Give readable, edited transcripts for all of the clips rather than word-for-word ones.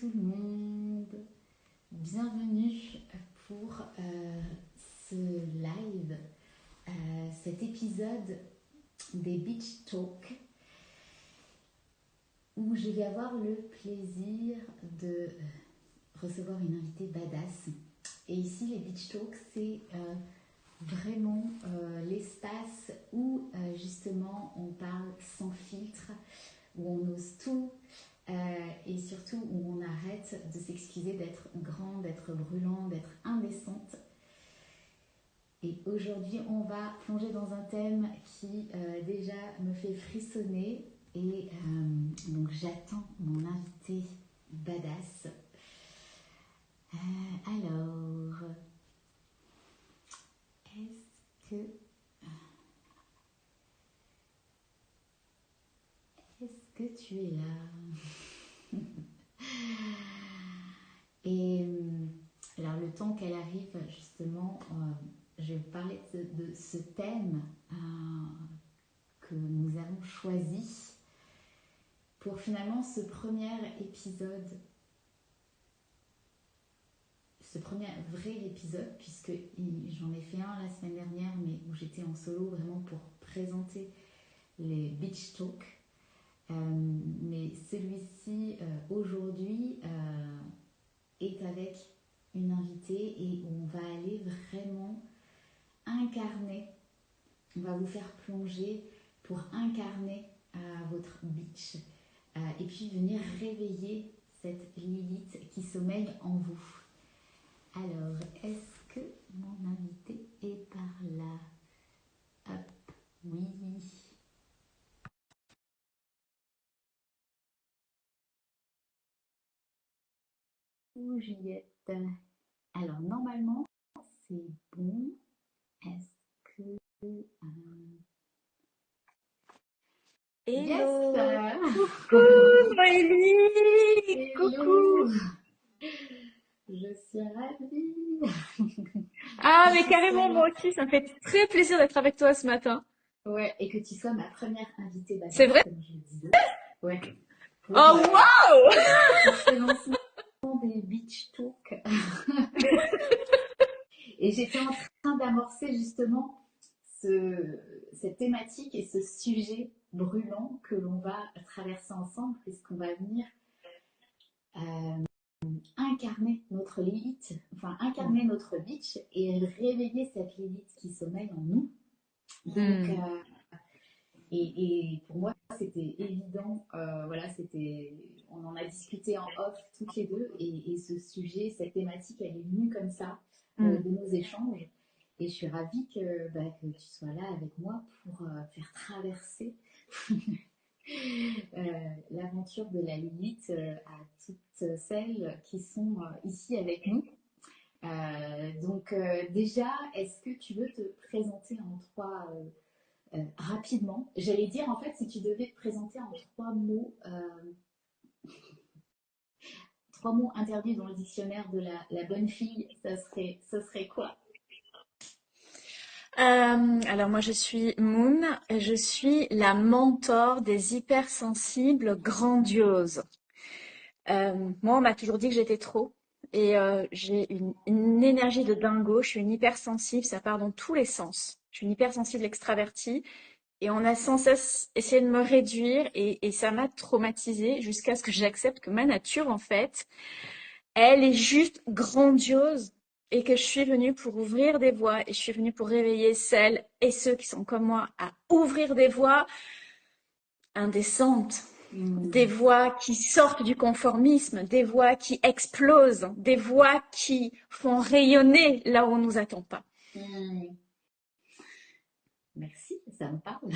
tout le monde, bienvenue pour ce live, cet épisode des Beach Talk où je vais avoir le plaisir de recevoir une invitée badass. Et ici les Beach Talk c'est vraiment l'espace où justement on parle sans filtre, où on ose tout. Et surtout où on arrête de s'excuser d'être grand, d'être brûlant, d'être indécente. Et aujourd'hui, on va plonger dans un thème qui déjà me fait frissonner. Et donc j'attends mon invité badass. Alors, est-ce que tu es là? Et alors le temps qu'elle arrive, justement, je vais vous parler de ce thème que nous avons choisi pour finalement ce premier épisode, ce premier vrai épisode, puisque j'en ai fait un la semaine dernière, mais où j'étais en solo vraiment pour présenter les Beach Talk. Mais celui-ci, aujourd'hui, est avec une invitée et on va aller vraiment incarner, on va vous faire plonger pour incarner votre beach et puis venir réveiller cette Lilith qui sommeille en vous. Alors, est-ce que mon invité est par là? Hop, oui. Juliette. Alors, normalement, c'est bon. Est-ce que... Hello. Yes. Coucou Noélie. Coucou. Je suis ravie. Ah mais carrément moi aussi, ça me fait très plaisir d'être avec toi ce matin. Ouais, et que tu sois ma première invitée badass, C'est vrai? comme je le disais. Ouais. Pour, Oh waouh. pour ce lancement des Beach Talk. Et j'étais en train d'amorcer justement cette thématique et ce sujet brûlant que l'on va traverser ensemble, puisqu'on va venir incarner notre Lilith, enfin incarner notre beach et réveiller cette Lilith qui sommeille en nous. Donc, et pour moi, c'était évident. Voilà, on en a discuté en off toutes les deux, et ce sujet, cette thématique, elle est venue comme ça de nos échanges. Et je suis ravie que tu sois là avec moi pour faire traverser l'aventure de la Lilith à toutes celles qui sont ici avec nous. Donc déjà, est-ce que tu veux te présenter en rapidement? J'allais dire, en fait, si tu devais te présenter en trois mots interdits dans le dictionnaire de la bonne fille, ça serait quoi? Alors moi je suis Moon, et je suis la mentor des hypersensibles grandioses. Moi on m'a toujours dit que j'étais trop. Et j'ai une énergie de dingo, je suis une hypersensible, ça part dans tous les sens. Je suis une hypersensible extravertie. Et on a sans cesse essayé de me réduire et ça m'a traumatisée jusqu'à ce que j'accepte que ma nature, en fait, elle est juste grandiose et que je suis venue pour ouvrir des voies et je suis venue pour réveiller celles et ceux qui sont comme moi à ouvrir des voies indécentes, des voies qui sortent du conformisme, des voies qui explosent, des voies qui font rayonner là où on ne nous attend pas. Merci, ça me parle.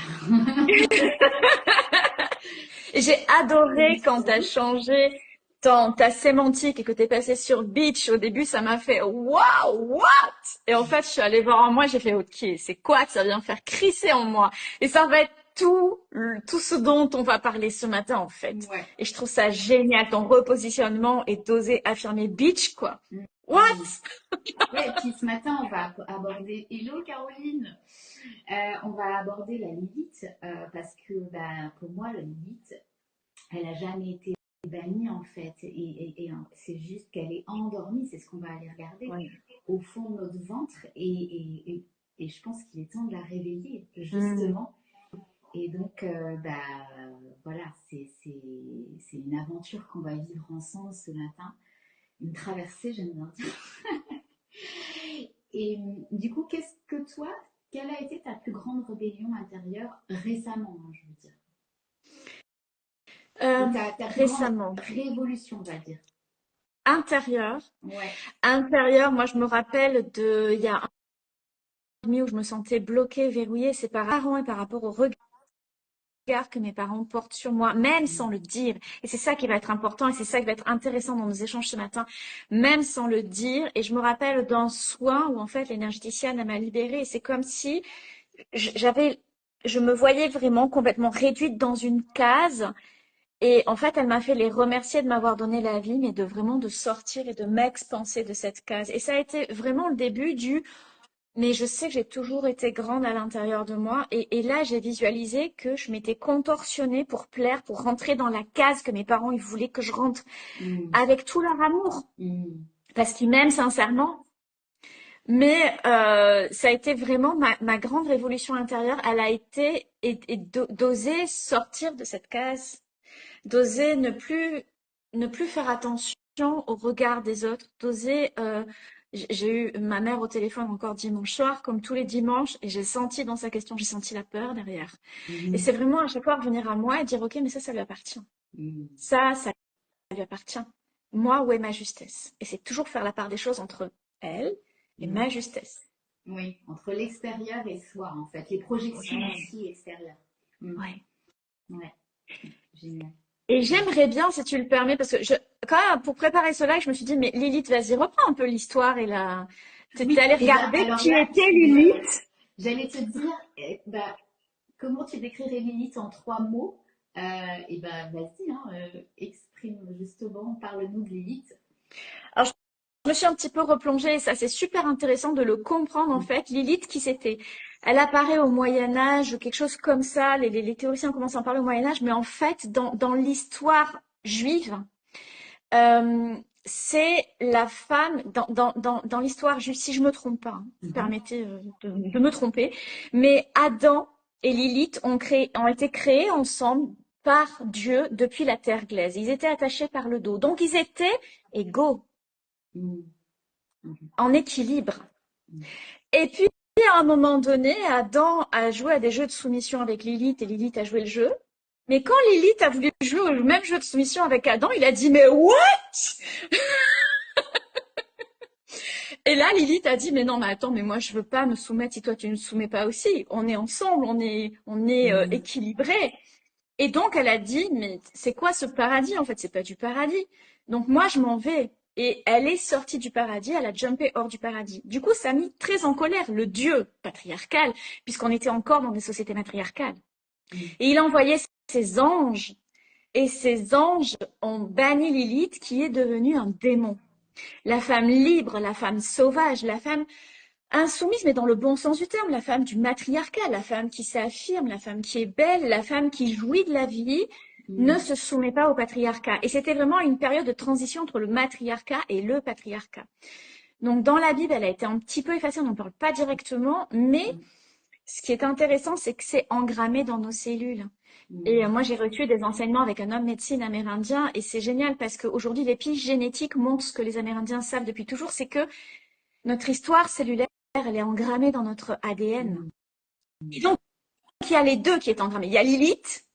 J'ai adoré quand tu as changé ta sémantique et que tu es passé sur beach. Au début, ça m'a fait wow, what? Et en fait, je suis allée voir en moi, j'ai fait ok, c'est quoi que ça vient faire crisser en moi? Et ça va être tout ce dont on va parler ce matin, en fait. Ouais. Et je trouve ça génial, ton repositionnement et d'oser affirmer beach, quoi. What? Ouais, et puis ce matin, on va aborder. Hello Caroline! On va aborder la Lilith parce que pour moi, la Lilith, elle n'a jamais été bannie en fait. C'est juste qu'elle est endormie, c'est ce qu'on va aller regarder Oui. au fond de notre ventre. Et je pense qu'il est temps de la réveiller, Mm. justement. Et donc, voilà, c'est une aventure qu'on va vivre ensemble ce matin. Une traversée, j'aime bien dire. Et du coup, qu'est-ce que toi, quelle a été ta plus grande rébellion intérieure récemment, hein, je veux dire? Euh, Ou ta plus grande Récemment, révolution, on va dire. intérieur, Ouais. intérieur, moi je me rappelle il y a un an et demi où je me sentais bloquée, verrouillée, c'est par parents et par rapport au regard que mes parents portent sur moi, même Mm. sans le dire. Et c'est ça qui va être important et c'est ça qui va être intéressant dans nos échanges ce matin, même sans le dire. Et je me rappelle d'un soin où en fait l'énergéticienne elle m'a libérée et c'est comme si j'avais, je me voyais vraiment complètement réduite dans une case. Et en fait, elle m'a fait les remercier de m'avoir donné la vie, mais de vraiment de sortir et de m'expanser de cette case. Et ça a été vraiment le début mais je sais que j'ai toujours été grande à l'intérieur de moi. Et là, j'ai visualisé que je m'étais contorsionnée pour plaire, pour rentrer dans la case que mes parents, ils voulaient que je rentre Mm. avec tout leur amour. Mm. Parce qu'ils m'aiment sincèrement. Mais ça a été vraiment ma grande révolution intérieure. Elle a été d'oser sortir de cette case, d'oser ne plus faire attention au regard des autres, d'oser. J'ai eu ma mère au téléphone encore dimanche soir, comme tous les dimanches, et j'ai senti dans sa question, j'ai senti la peur derrière. Et Mm. c'est vraiment à chaque fois revenir à moi et dire, ok, mais ça lui appartient. Mm. Ça lui appartient. Moi, où est ma justesse? Et c'est toujours faire la part des choses entre elle et Mm. ma justesse. Oui, entre l'extérieur et soi, en fait. Les projections Ouais, aussi extérieures. Mm. ouais. Ouais, génial. Et Génial. j'aimerais bien, si tu le permets, parce que quand même, pour préparer cela, je me suis dit, mais Lilith, vas-y, reprends un peu l'histoire et la. T'es Oui, allée et ben regarder alors qui là, était Lilith. j'allais te dire, comment tu décrirais Lilith en 3 mots? Et ben vas-y, hein, exprime justement, parle-nous de Lilith. Alors, je me suis un petit peu replongée et ça, c'est super intéressant de le comprendre, en Mm. fait. Lilith, qui c'était? Elle apparaît au Moyen-Âge, quelque chose comme ça. Les théoriciens commencent à en parler au Moyen-Âge, mais en fait, dans l'histoire juive, euh, c'est la femme, dans l'histoire juive, si je me trompe pas, hein, Mhm. permettez de me tromper, mais Adam et Lilith ont été créés ensemble par Dieu depuis la terre glaise. Ils étaient attachés par le dos. Donc, ils étaient égaux, Mm. Mhm. en équilibre. Mm. Et puis, à un moment donné, Adam a joué à des jeux de soumission avec Lilith et Lilith a joué le jeu. Mais quand Lilith a voulu jouer au même jeu de soumission avec Adam, il a dit, mais what? Et là, Lilith a dit, mais non, mais attends, mais moi, je veux pas me soumettre si toi, tu ne me soumets pas aussi. On est ensemble, on est Mm. équilibrés. Et donc, elle a dit, mais c'est quoi ce paradis? En fait, c'est pas du paradis. Donc, moi, je m'en vais. Et elle est sortie du paradis, elle a jumpé hors du paradis. Du coup, ça a mis très en colère le dieu patriarcal, puisqu'on était encore dans des sociétés matriarcales. Mm. Et il a envoyé ses anges. Et ces anges ont banni Lilith, qui est devenue un démon. La femme libre, la femme sauvage, la femme insoumise, mais dans le bon sens du terme, la femme du matriarcat, la femme qui s'affirme, la femme qui est belle, la femme qui jouit de la vie, ne Mm. se soumet pas au patriarcat. Et c'était vraiment une période de transition entre le matriarcat et le patriarcat. Donc dans la Bible, elle a été un petit peu effacée, on n'en parle pas directement, mais Mm. ce qui est intéressant, c'est que c'est engrammé dans nos cellules. Et Mm. moi, j'ai reçu des enseignements avec un homme médecine amérindien, et c'est génial parce qu'aujourd'hui, l'épigénétique montre ce que les Amérindiens savent depuis toujours, c'est que notre histoire cellulaire, elle est engrammée dans notre ADN. Mm. Et donc, il y a les deux qui est engrammé. Il y a Lilith,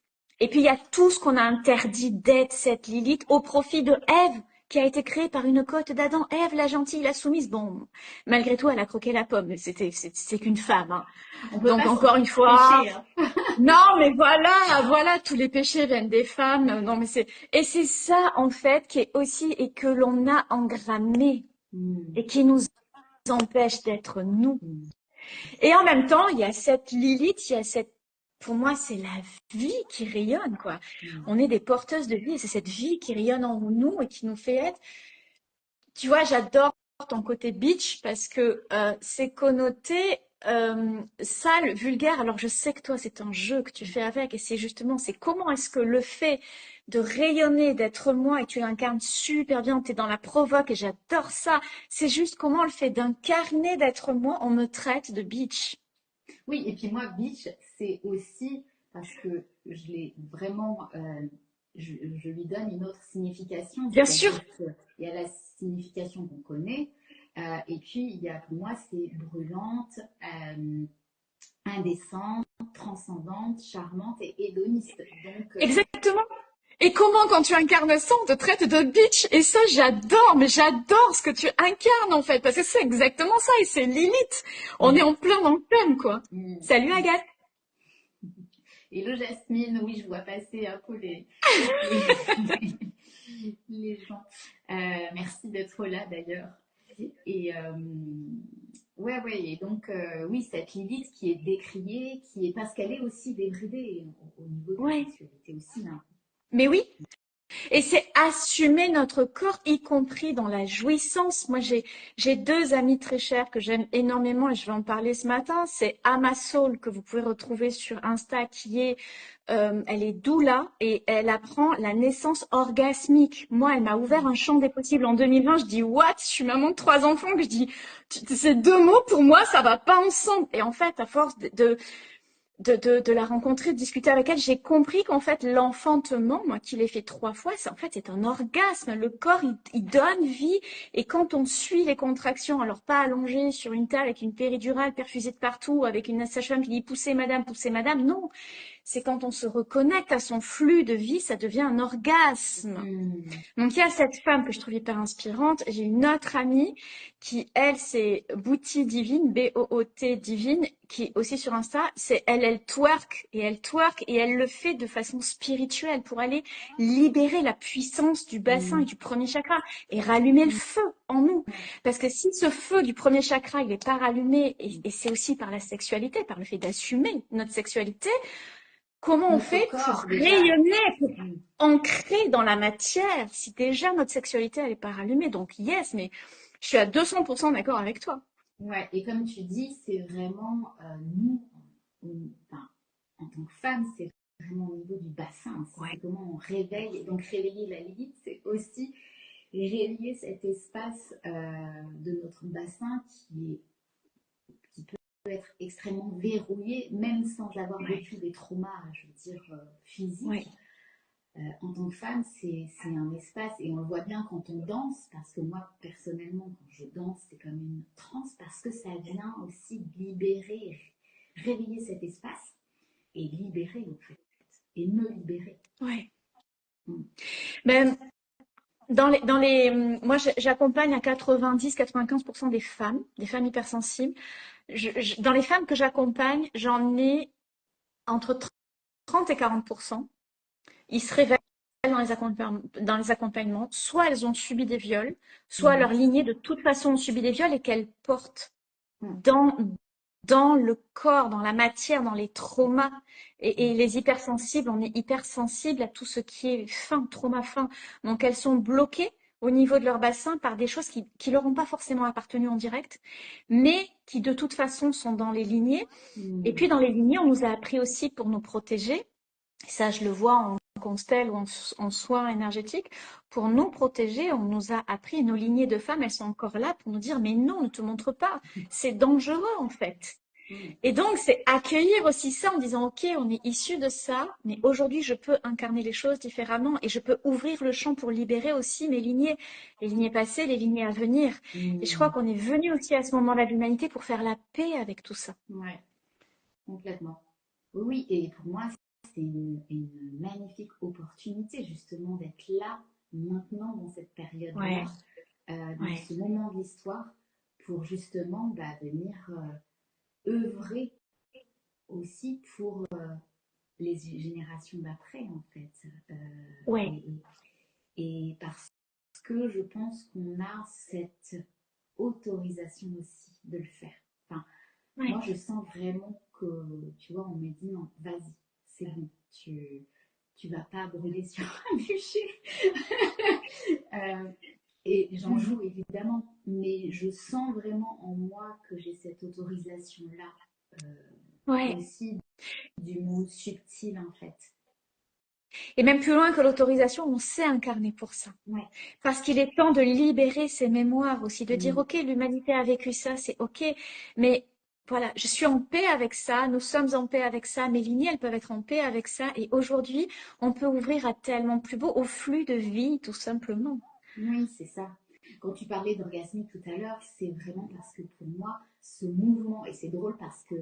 et puis il y a tout ce qu'on a interdit d'être cette Lilith au profit de Ève, qui a été créée par une côte d'Adam. Ève, la gentille, la soumise. Bon, malgré tout, elle a croqué la pomme. C'est qu'une femme. Hein. On peut Donc, pas encore une fois, s'empêcher, hein. non, mais voilà, tous les péchés viennent des femmes. Non, mais et c'est ça, en fait, qui est aussi, et que l'on a engrammé, Mm. et qui nous empêche d'être nous. Mm. Et en même temps, il y a cette Lilith, pour moi, c'est la vie qui rayonne, quoi. Mm. On est des porteuses de vie et c'est cette vie qui rayonne en nous et qui nous fait être. Tu vois, j'adore ton côté bitch parce que c'est connoté sale, vulgaire. Alors je sais que toi, c'est un jeu que tu fais avec et c'est justement, c'est comment est-ce que le fait de rayonner, d'être moi, et tu l'incarnes super bien, tu es dans la provoque et j'adore ça. C'est juste comment le fait d'incarner d'être moi, on me traite de bitch. Oui, et puis moi, bitch, c'est aussi parce que je l'ai vraiment, je lui donne une autre signification, Bien sûr, c'est-à-dire qu'il y a la signification qu'on connaît, et puis il y a pour moi, c'est brûlante, indécente, transcendante, charmante et hédoniste. Donc, exactement. Et comment, quand tu incarnes ça, on te traite de bitch? Et ça, j'adore, mais j'adore ce que tu incarnes, en fait, parce que c'est exactement ça, et c'est Lilith. On est mm, en plein dans le thème, quoi. mm. Salut, Agathe. Hello Jasmine, oui, je vois passer un peu les, les gens. Merci d'être là d'ailleurs. Et ouais, ouais, et donc oui, cette Lilith qui est décriée, qui est parce qu'elle est aussi débridée au niveau de la Ouais. sexualité aussi. Hein. Mais oui, et c'est assumer notre corps, y compris dans la jouissance. Moi, j'ai deux amies très chères que j'aime énormément et je vais en parler ce matin. C'est Ama Soul, que vous pouvez retrouver sur Insta, qui est, elle est doula et elle apprend la naissance orgasmique. Moi, elle m'a ouvert un champ des possibles en 2020. Je dis, what? Je suis maman de 3 enfants, que je dis, ces deux mots, pour moi, ça va pas ensemble. Et en fait, à force de la rencontrer, de discuter avec elle, j'ai compris qu'en fait, l'enfantement, moi qui l'ai fait 3 fois, c'est un orgasme. Le corps, il donne vie. Et quand on suit les contractions, alors pas allongé sur une table avec une péridurale perfusée de partout, avec une sage-femme qui dit poussez madame, non. C'est quand on se reconnecte à son flux de vie, ça devient un orgasme. Mm. Donc il y a cette femme que je trouve hyper inspirante. J'ai une autre amie qui, elle, c'est Booty Divine, B-O-O-T Divine, qui est aussi sur Insta. C'est elle, elle twerk et elle le fait de façon spirituelle pour aller libérer la puissance du bassin et Mm. du premier chakra et rallumer le feu en nous. Ouais. Parce que si ce feu du premier chakra, il n'est pas rallumé, et c'est aussi par la sexualité, par le fait d'assumer notre sexualité, comment on Notre fait pour corps déjà. rayonner, pour Mm. ancrer dans la matière si déjà notre sexualité elle est pas rallumée? Donc yes, mais je suis à 200% d'accord avec toi. Ouais, et comme tu dis, c'est vraiment nous, enfin, en tant que femmes, c'est vraiment au niveau du bassin aussi. C'est Ouais, comment on réveille. Et donc réveiller la limite, c'est aussi réveiller cet espace de notre bassin qui peut être extrêmement verrouillé, même sans avoir ouais, vécu des traumas, je veux dire, ouais, physiques. En tant que femme, c'est un espace, et on le voit bien quand on danse, parce que moi, personnellement, quand je danse, c'est comme une transe, parce que ça vient aussi libérer, réveiller cet espace, et libérer, en fait, et me libérer. ouais. Mm. Ben, moi j'accompagne à 90-95% des femmes hypersensibles. Dans les femmes que j'accompagne, j'en ai entre 30 et 40%. Ils se réveillent dans les accompagnements. Soit elles ont subi des viols, soit Mhm. leur lignée de toute façon ont subi des viols et qu'elles portent Mm. dans, dans le corps, dans la matière, dans les traumas. Et les hypersensibles, on est hypersensible à tout ce qui est fin, trauma fin. Donc elles sont bloquées au niveau de leur bassin par des choses qui leur ont pas forcément appartenu en direct, mais qui de toute façon sont dans les lignées. Et Mm. puis dans les lignées, on nous a appris aussi pour nous protéger. Ça, je le vois en constelle ou en soins énergétiques. Pour nous protéger, on nous a appris, nos lignées de femmes, elles sont encore là pour nous dire, mais non, ne te montre pas. C'est dangereux, en fait. Mm. Et donc, c'est accueillir aussi ça en disant, OK, on est issu de ça, mais aujourd'hui, je peux incarner les choses différemment et je peux ouvrir le champ pour libérer aussi mes lignées, les lignées passées, les lignées à venir. Et je crois Mm. qu'on est venu aussi à ce moment-là de l'humanité pour faire la paix avec tout ça. Ouais, complètement. Oui, et pour moi, c'est une magnifique opportunité justement d'être là, maintenant, dans cette période-là, Ouais, dans ouais, ce moment de l'histoire, pour justement venir œuvrer aussi pour les générations d'après, en fait. Euh, ouais, et, et parce que je pense qu'on a cette autorisation aussi de le faire. Enfin, moi, ouais. je sens vraiment que, tu vois, on me dit, non, vas-y, c'est bon, tu vas pas brûler sur un bûcher. Euh, et j'en Mm. joue évidemment, mais je sens vraiment en moi que j'ai cette autorisation-là, Ouais. aussi du monde subtil en fait. Et même plus loin que l'autorisation, on s'est incarné pour ça. Ouais. Parce qu'il est temps de libérer ses mémoires aussi, de dire, Mm. OK, l'humanité a vécu ça, c'est OK, mais voilà, je suis en paix avec ça, nous sommes en paix avec ça, mes lignées, elles peuvent être en paix avec ça, et aujourd'hui, on peut ouvrir à tellement plus beau, au flux de vie, tout simplement. Oui, c'est ça. Quand tu parlais d'orgasmique tout à l'heure, c'est vraiment parce que pour moi, ce mouvement, et c'est drôle parce que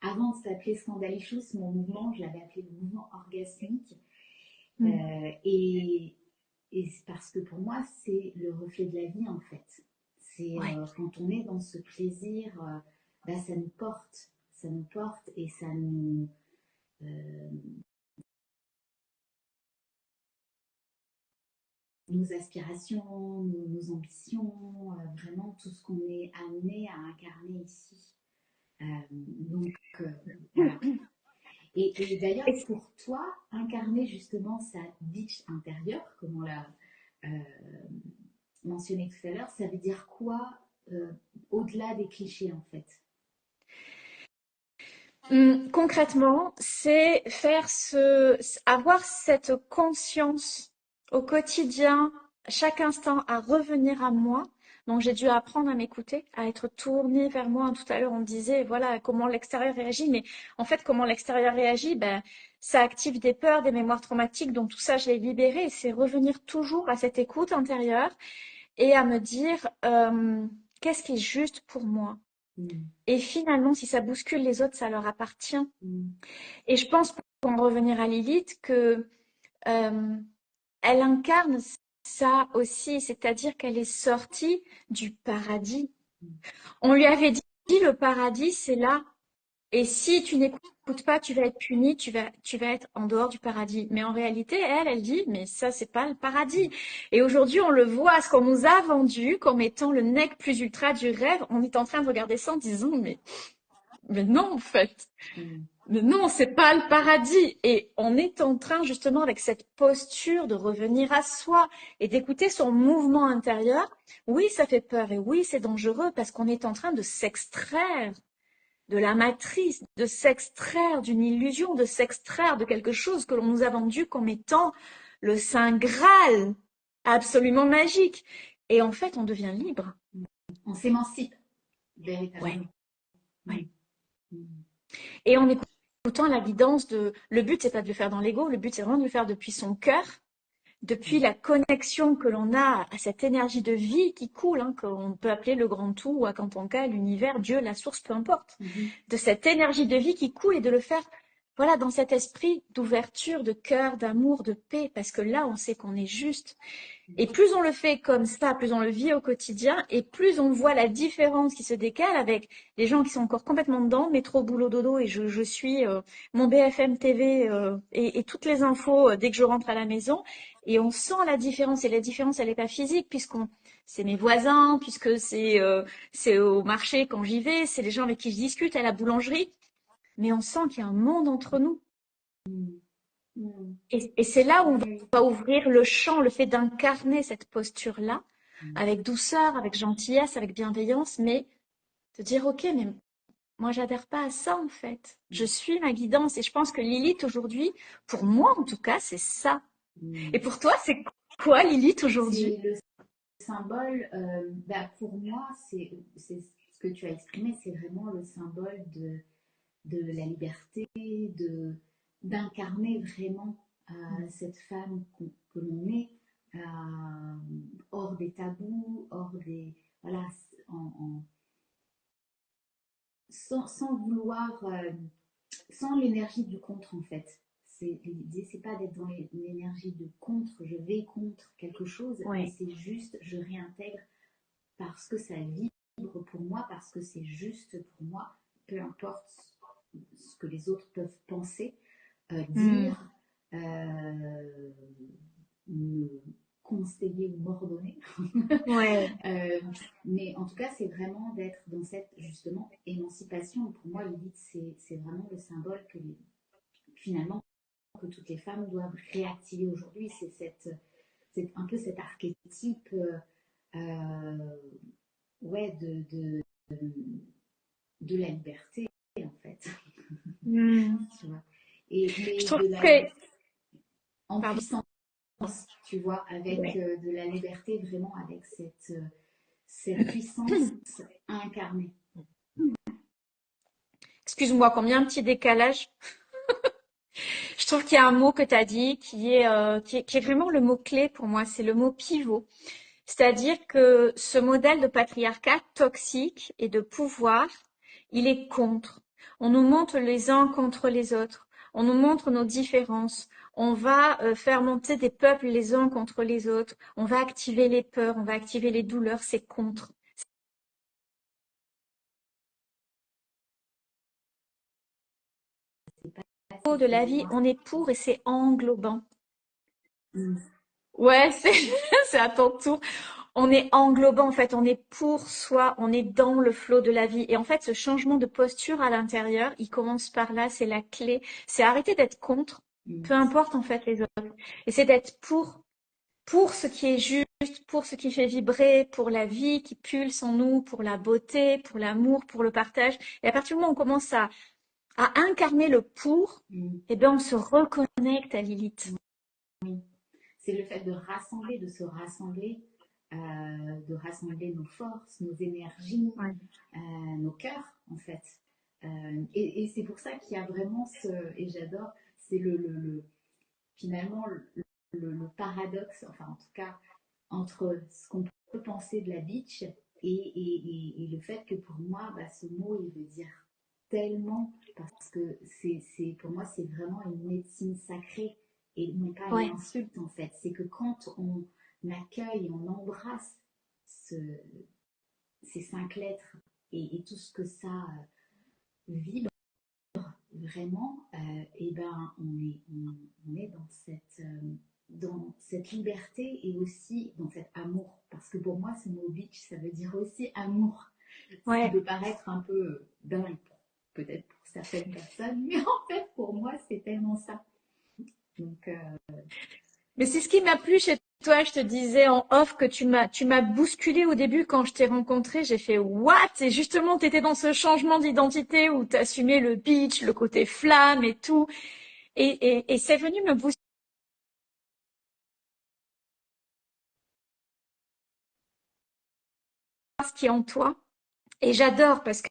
avant de s'appeler Scandalicious, mon mouvement, je l'avais appelé le mouvement orgasmique. Mm. Et c'est parce que pour moi, c'est le reflet de la vie en fait. C'est Ouais. quand on est dans ce plaisir, bah, ça nous porte et ça nous, euh, nos aspirations, nos ambitions, vraiment tout ce qu'on est amené à incarner ici. Donc voilà. Et d'ailleurs, Et pour toi, incarner justement sa bitch intérieure, comme on l'a euh, mentionné tout à l'heure, ça veut dire quoi au-delà des clichés en fait? Concrètement, c'est avoir cette conscience au quotidien, chaque instant, à revenir à moi. Donc, j'ai dû apprendre à m'écouter, à être tournée vers moi. Tout à l'heure, on me disait, voilà, comment l'extérieur réagit. Mais en fait, comment l'extérieur réagit, ben, ça active des peurs, des mémoires traumatiques. Donc, tout ça, je l'ai libéré. Et c'est revenir toujours à cette écoute intérieure et à me dire, qu'est-ce qui est juste pour moi? Mm. Et finalement, si ça bouscule les autres, ça leur appartient. Mm. Et je pense, pour en revenir à Lilith, que elle incarne ça aussi, c'est-à-dire qu'elle est sortie du paradis. On lui avait dit, le paradis, c'est là. Et si tu n'écoutes pas, tu vas être puni, tu vas être en dehors du paradis. Mais en réalité, elle dit, mais ça, c'est pas le paradis. Et aujourd'hui, on le voit, ce qu'on nous a vendu comme étant le nec plus ultra du rêve. On est en train de regarder ça en disant, mais non, en fait. Mm. Mais non, c'est pas le paradis. Et on est en train, justement, avec cette posture de revenir à soi et d'écouter son mouvement intérieur. Oui, ça fait peur et oui, c'est dangereux parce qu'on est en train de s'extraire de la matrice, de s'extraire d'une illusion, de s'extraire de quelque chose que l'on nous a vendu comme étant le Saint Graal, absolument magique. Et en fait, on devient libre. On s'émancipe Ouais, véritablement. ouais. Mm. Mm. Et en écoutant la guidance de... Le but, c'est pas de le faire dans l'ego, le but, c'est vraiment de le faire depuis son cœur, depuis la connexion que l'on a à cette énergie de vie qui coule, hein, qu'on peut appeler le grand tout, ou à Kantanka, l'univers, Dieu, la source, peu importe. Mm. De cette énergie de vie qui coule et de le faire, voilà, dans cet esprit d'ouverture, de cœur, d'amour, de paix, parce que là, on sait qu'on est juste. Et plus on le fait comme ça, plus on le vit au quotidien, et plus on voit la différence qui se décale avec les gens qui sont encore complètement dedans, métro, boulot, dodo, et je suis mon BFM TV et toutes les infos dès que je rentre à la maison, et on sent la différence. Et la différence, elle n'est pas physique, c'est mes voisins, puisque c'est au marché quand j'y vais, c'est les gens avec qui je discute à la boulangerie, mais on sent qu'il y a un monde entre nous. Mm. Mm. Et c'est là où on Oui. va ouvrir le champ, le fait d'incarner cette posture-là, Mm. avec douceur, avec gentillesse, avec bienveillance, mais de dire, OK, mais moi, j'adhère pas à ça, en fait. Je suis ma guidance. Et je pense que Lilith, aujourd'hui, pour moi, en tout cas, c'est ça. Et Mm. pour toi, c'est quoi, Lilith, C'est aujourd'hui? le symbole, bah, pour moi, c'est ce que tu as exprimé, c'est vraiment le symbole de la liberté, d'incarner vraiment cette femme que l'on est, hors des tabous, hors des... Voilà, sans vouloir... sans l'énergie du contre en fait. L'idée, c'est pas d'être dans l'énergie de contre, je vais contre quelque chose, mais Ouais. c'est juste, je réintègre parce que ça vibre pour moi, parce que c'est juste pour moi, peu importe ce que les autres peuvent penser, Hmm. dire, me conseiller ou m'ordonner. Ouais. Euh, mais en tout cas, c'est vraiment d'être dans cette justement émancipation. Pour moi, l'élite, c'est vraiment le symbole que finalement que toutes les femmes doivent réactiver aujourd'hui. C'est un peu cet archétype ouais, de la liberté, en fait. Hmm. Tu vois. Je Mais trouve de la que liberté. en Pardon. puissance, tu vois, avec Ouais. de la liberté, vraiment avec cette puissance incarnée. Excuse-moi, comme il y a un petit décalage, je trouve qu'il y a un mot que tu as dit qui est vraiment le mot-clé pour moi, c'est le mot pivot. C'est-à-dire que ce modèle de patriarcat toxique et de pouvoir, il est contre. On nous montre les uns contre les autres. On nous montre nos différences. On va faire monter des peuples les uns contre les autres. On va activer les peurs, on va activer les douleurs. C'est contre. C'est De pour la vie, moi. on est pour et c'est englobant. Mm. Ouais, c'est à ton tour. On est englobant, en fait, on est pour soi, on est dans le flot de la vie. Et en fait, ce changement de posture à l'intérieur, il commence par là, c'est la clé. C'est arrêter d'être contre, Mm. peu importe en fait les autres. Et c'est d'être pour ce qui est juste, pour ce qui fait vibrer, pour la vie qui pulse en nous, pour la beauté, pour l'amour, pour le partage. Et à partir du moment où on commence à incarner le pour, Mm. eh bien, on se reconnecte à Lilith. C'est le fait de rassembler, de se rassembler, de rassembler nos forces, nos énergies, Ouais. nos cœurs, en fait. Et c'est pour ça qu'il y a vraiment et j'adore, c'est finalement le paradoxe, enfin en tout cas, entre ce qu'on peut penser de la bitch et le fait que pour moi, bah, ce mot, il veut dire tellement, parce que pour moi, c'est vraiment une médecine sacrée et non pas une Ouais. insulte en fait. C'est que quand on accueille, on embrasse ce, ces 5 lettres et tout ce que ça vibre, vraiment, et ben on est dans cette liberté et aussi dans cet amour. Parce que pour moi, ce mot bitch, ça veut dire aussi amour. Ce qui Ouais. peut paraître un peu dingue, peut-être pour certaines personnes, mais en fait, pour moi, c'est tellement ça. Donc, Mais c'est ce qui m'a plu chez toi. Je te disais en off que tu m'as bousculé au début quand je t'ai rencontré. J'ai fait what? Et justement, tu étais dans ce changement d'identité où tu assumais le beach, le côté flamme et tout. Et c'est venu me bousculer ce qui est en toi. Et j'adore parce que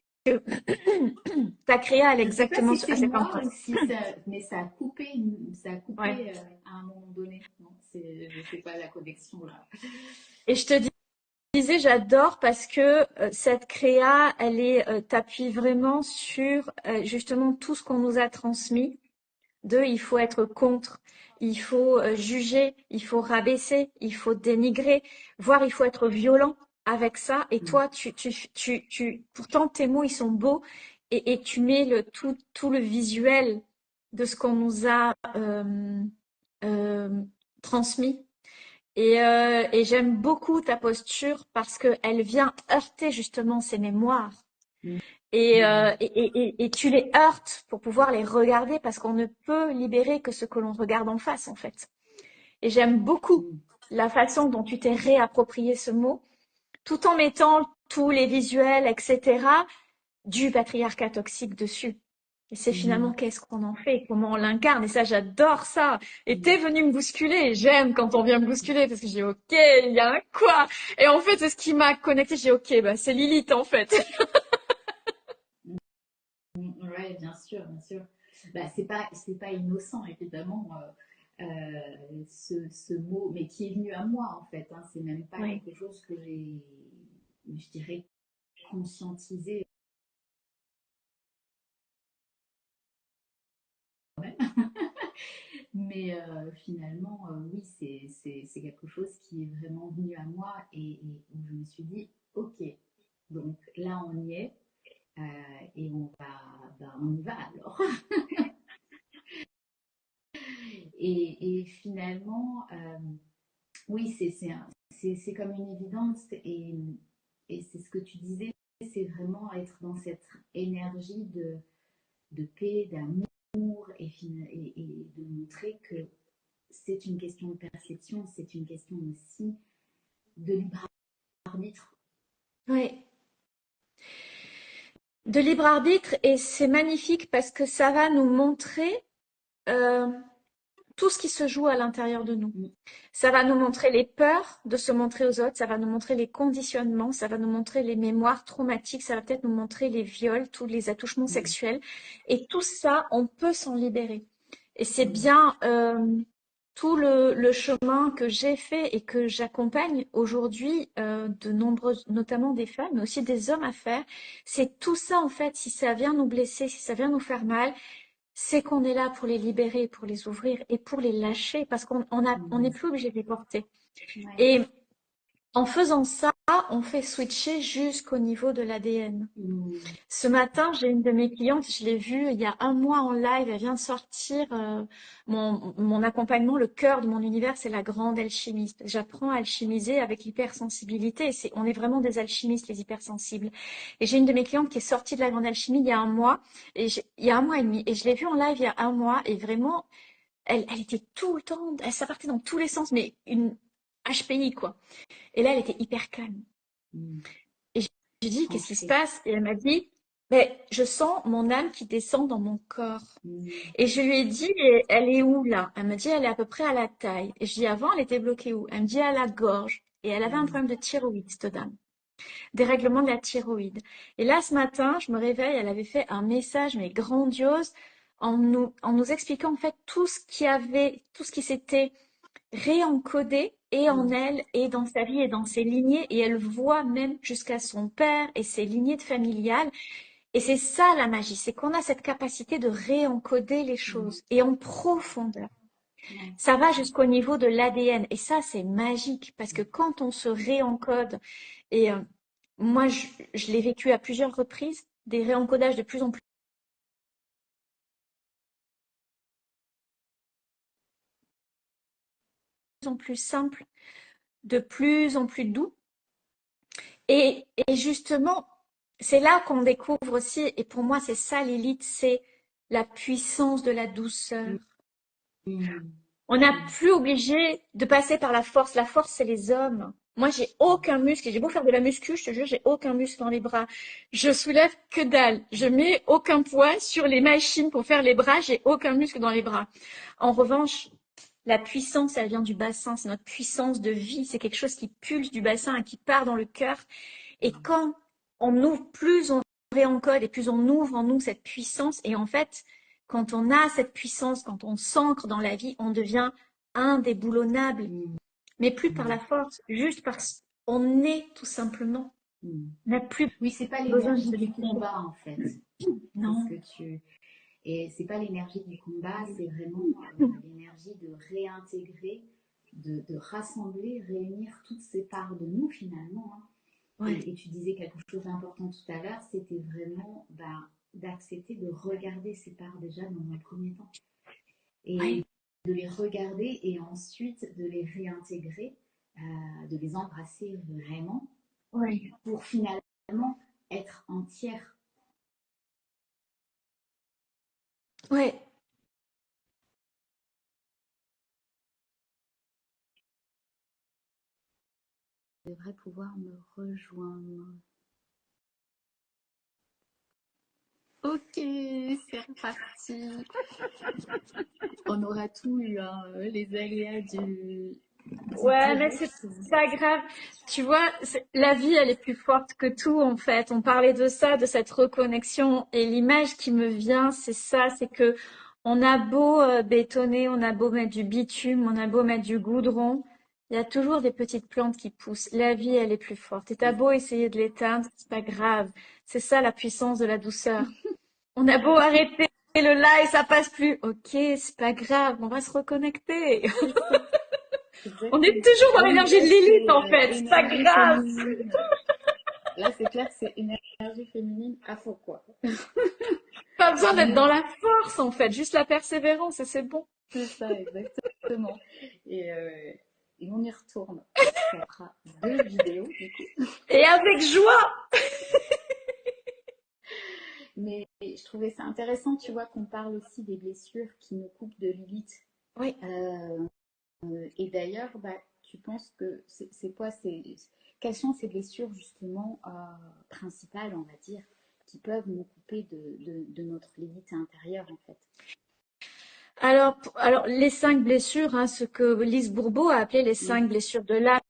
ta créa, elle est je ne sais pas exactement si à c'est cet moi endroit. ou si ça, mais ça a Ouais. coupé à un moment donné. Non, je sais pas la connexion là. Et je te disais, j'adore parce que cette créa, t'appuie vraiment sur justement tout ce qu'on nous a transmis. Il faut être contre, il faut juger, il faut rabaisser, il faut dénigrer, voire il faut être violent avec ça. Et Mm. toi, pourtant tes mots, ils sont beaux et tu mets tout le visuel de ce qu'on nous a euh, transmis. Et j'aime beaucoup ta posture parce qu'elle vient heurter justement ces mémoires. Mm. Et tu les heurtes pour pouvoir les regarder parce qu'on ne peut libérer que ce que l'on regarde en face, en fait. Et j'aime beaucoup Mm. la façon dont tu t'es réapproprié ce mot, tout en mettant tous les visuels, etc., du patriarcat toxique dessus. Et c'est finalement Mm. qu'est-ce qu'on en fait, comment on l'incarne. Et ça, j'adore ça. Et Mm. t'es venu me bousculer. J'aime quand on vient me bousculer parce que j'ai OK, il y a un quoi. Et en fait, c'est ce qui m'a connecté. J'ai OK, bah, c'est Lilith, en fait. Ouais, bien sûr, bien sûr. Bah, c'est pas innocent, évidemment, ce mot, mais qui est venu à moi, en fait. Hein. C'est même pas Oui. quelque chose que j'ai, je dirais, conscientisé. Mais finalement, oui, c'est quelque chose qui est vraiment venu à moi et où je me suis dit, ok, donc là, on y est euh, et on y va alors. Et finalement, oui, c'est comme une évidence et c'est ce que tu disais, c'est vraiment être dans cette énergie de paix, d'amour et de montrer que c'est une question de perception, c'est une question aussi de libre arbitre. Oui. De libre arbitre et c'est magnifique parce que ça va nous montrer euh, tout ce qui se joue à l'intérieur de nous. Mm. Ça va nous montrer les peurs de se montrer aux autres, ça va nous montrer les conditionnements, ça va nous montrer les mémoires traumatiques, ça va peut-être nous montrer les viols, tous les attouchements sexuels. Et tout ça, on peut s'en libérer. Et c'est bien tout le chemin que j'ai fait et que j'accompagne aujourd'hui de nombreuses, notamment des femmes, mais aussi des hommes à faire. C'est tout ça, en fait, si ça vient nous blesser, si ça vient nous faire mal, c'est qu'on est là pour les libérer, pour les ouvrir et pour les lâcher parce on n'est plus obligé de les porter. Ouais. Et en faisant ça, on fait switcher jusqu'au niveau de l'ADN. Ce matin, j'ai une de mes clientes, je l'ai vue il y a un mois en live, elle vient de sortir mon accompagnement, le cœur de mon univers, c'est la grande alchimiste. J'apprends à alchimiser avec l'hypersensibilité. On est vraiment des alchimistes, les hypersensibles. Et j'ai une de mes clientes qui est sortie de la grande alchimie il y a un mois, il y a un mois et demi. Et je l'ai vue en live il y a un mois et vraiment, elle était tout le temps, ça partait dans tous les sens, mais une HPI, quoi. Et là, elle était hyper calme. Et j'ai dit, qu'est-ce qui se passe? Et elle m'a dit, mais je sens mon âme qui descend dans mon corps. Et je lui ai dit, elle est où là? Elle m'a dit, elle est à peu près à la taille. Et je dis, avant, elle était bloquée où? Elle me dit, à la gorge. Et elle avait un problème de thyroïde, cette dame. Dérèglement de la thyroïde. Et là, ce matin, je me réveille, elle avait fait un message, mais grandiose, en nous expliquant en fait tout ce qui s'était réencodé et en elle et dans sa vie et dans ses lignées, et elle voit même jusqu'à son père et ses lignées de familiales. Et c'est ça la magie, c'est qu'on a cette capacité de réencoder les choses et en profondeur. Ça va jusqu'au niveau de l'ADN et ça c'est magique parce que quand on se réencode, et moi je l'ai vécu à plusieurs reprises, des réencodages de plus en plus simples, de plus en plus doux. Et justement, c'est là qu'on découvre aussi, et pour moi c'est ça Lilith, c'est la puissance de la douceur. On n'a plus obligé de passer par la force. La force, c'est les hommes. Moi, j'ai aucun muscle. J'ai beau faire de la muscu, je te jure, j'ai aucun muscle dans les bras. Je soulève que dalle. Je mets aucun poids sur les machines pour faire les bras. J'ai aucun muscle dans les bras. En revanche, la puissance, elle vient du bassin. C'est notre puissance de vie. C'est quelque chose qui pulse du bassin et qui part dans le cœur. Et quand on ouvre, plus on réencode et plus on ouvre en nous cette puissance. Et en fait, quand on a cette puissance, quand on s'ancre dans la vie, on devient indéboulonnable. Mais plus par la force, juste parce qu'on est tout simplement. On n'a plus Oui, c'est pas besoin de l'énergie se du définir. combat en fait. Non. C'est ce que tu... Et c'est pas l'énergie du combat, c'est vraiment l'énergie de réintégrer, de rassembler, réunir toutes ces parts de nous finalement. Hein. Ouais. Et tu disais quelque chose d'important tout à l'heure, c'était vraiment d'accepter de regarder ces parts déjà dans un premier temps. Et de les regarder et ensuite de les réintégrer, de les embrasser vraiment pour finalement être entière. Ouais. Je devrais pouvoir me rejoindre. Ok, c'est reparti. On aura tout eu, hein, les aléas du Ouais, mais direct. c'est pas grave. Tu vois, la vie, elle est plus forte que tout, en fait. On parlait de ça, de cette reconnexion. Et l'image qui me vient, c'est ça, c'est que on a beau bétonner, on a beau mettre du bitume, on a beau mettre du goudron, il y a toujours des petites plantes qui poussent. La vie, elle est plus forte. Et t'as beau essayer de l'éteindre, c'est pas grave. C'est ça la puissance de la douceur. On a beau arrêter le live, ça passe plus. Ok, c'est pas grave, on va se reconnecter. On est toujours dans l'énergie de Lilith, en fait. C'est pas grave. Féminine. Là, c'est clair que c'est énergie féminine à fond, quoi. Pas besoin d'être dans la force, en fait. Juste la persévérance et c'est bon. C'est ça, exactement. Et on y retourne. Ça fera 2 vidéos, du coup. Et avec joie. Mais je trouvais ça intéressant, tu vois, qu'on parle aussi des blessures qui nous coupent de Lilith. Oui. Et d'ailleurs, tu penses que c'est quoi quelles sont ces blessures justement principales, on va dire, qui peuvent nous couper de notre Lilith intérieure en fait? Alors les 5 blessures, hein, ce que Lise Bourbeau a appelé les 5 blessures de l'âme,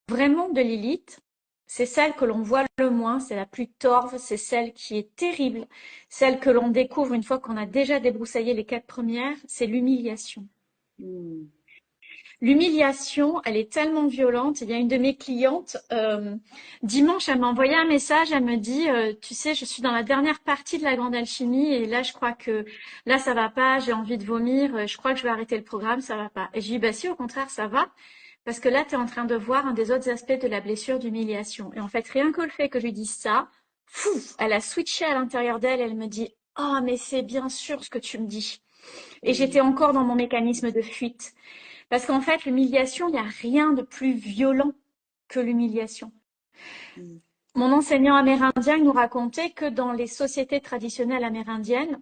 vraiment de Lilith, c'est celle que l'on voit le moins, c'est la plus torve, c'est celle qui est terrible, celle que l'on découvre une fois qu'on a déjà débroussaillé les 4 premières, c'est l'humiliation. Mm. L'humiliation, elle est tellement violente. Il y a une de mes clientes, dimanche, elle m'a envoyé un message, elle me dit, tu sais, je suis dans la dernière partie de la grande alchimie et là, je crois que là, ça va pas, j'ai envie de vomir, je crois que je vais arrêter le programme, ça va pas. Et je dis, bah si, au contraire, ça va, parce que là, tu es en train de voir un des autres aspects de la blessure d'humiliation. Et en fait, rien que le fait que je lui dise ça, fou, elle a switché à l'intérieur d'elle, elle me dit, oh, mais c'est bien sûr ce que tu me dis. Et j'étais encore dans mon mécanisme de fuite. Parce qu'en fait, l'humiliation, il n'y a rien de plus violent que l'humiliation. Mm. Mon enseignant amérindien nous racontait que dans les sociétés traditionnelles amérindiennes,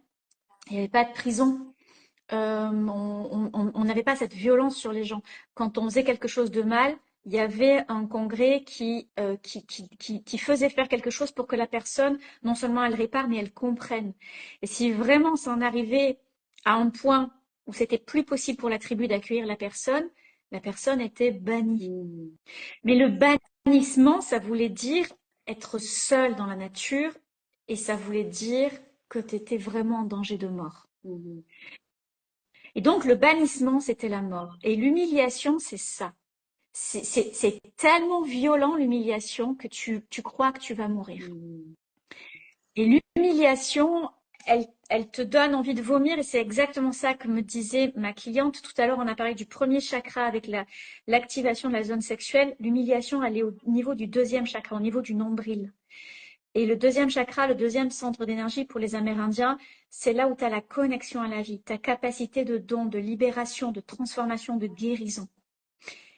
il n'y avait pas de prison. On n'avait pas cette violence sur les gens. Quand on faisait quelque chose de mal, il y avait un congrès qui faisait faire quelque chose pour que la personne, non seulement elle répare, mais elle comprenne. Et si vraiment ça en arrivait à un point où c'était plus possible pour la tribu d'accueillir la personne était bannie. Mm. Mais le bannissement, ça voulait dire être seul dans la nature et ça voulait dire que tu étais vraiment en danger de mort. Mm. Et donc, le bannissement, c'était la mort. Et l'humiliation, c'est ça. C'est tellement violent, l'humiliation, que tu crois que tu vas mourir. Mm. Et l'humiliation, elle te donne envie de vomir. Et c'est exactement ça que me disait ma cliente. Tout à l'heure, on a parlé du premier chakra avec l'activation de la zone sexuelle. L'humiliation, elle est au niveau du deuxième chakra, au niveau du nombril. Et le deuxième chakra, le deuxième centre d'énergie pour les Amérindiens, c'est là où tu as la connexion à la vie, ta capacité de don, de libération, de transformation, de guérison.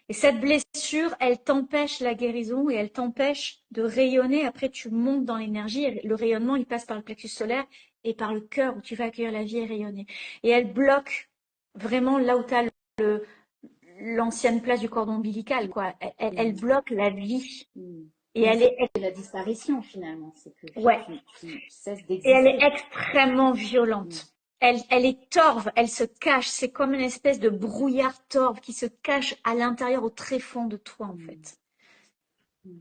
Et cette blessure, elle t'empêche la guérison et elle t'empêche de rayonner. Après, tu montes dans l'énergie. Le rayonnement, il passe par le plexus solaire et par le cœur où tu vas accueillir la vie et rayonner. Et elle bloque vraiment là où tu as l'ancienne place du cordon ombilical, quoi. Elle bloque la vie. Mm. Et Donc, elle est c'est la disparition finalement, c'est que ouais. tu cesses Et elle est d'exister. extrêmement violente. Elle est torve, elle se cache. C'est comme une espèce de brouillard torve qui se cache à l'intérieur, au tréfonds de toi, en fait. Mm.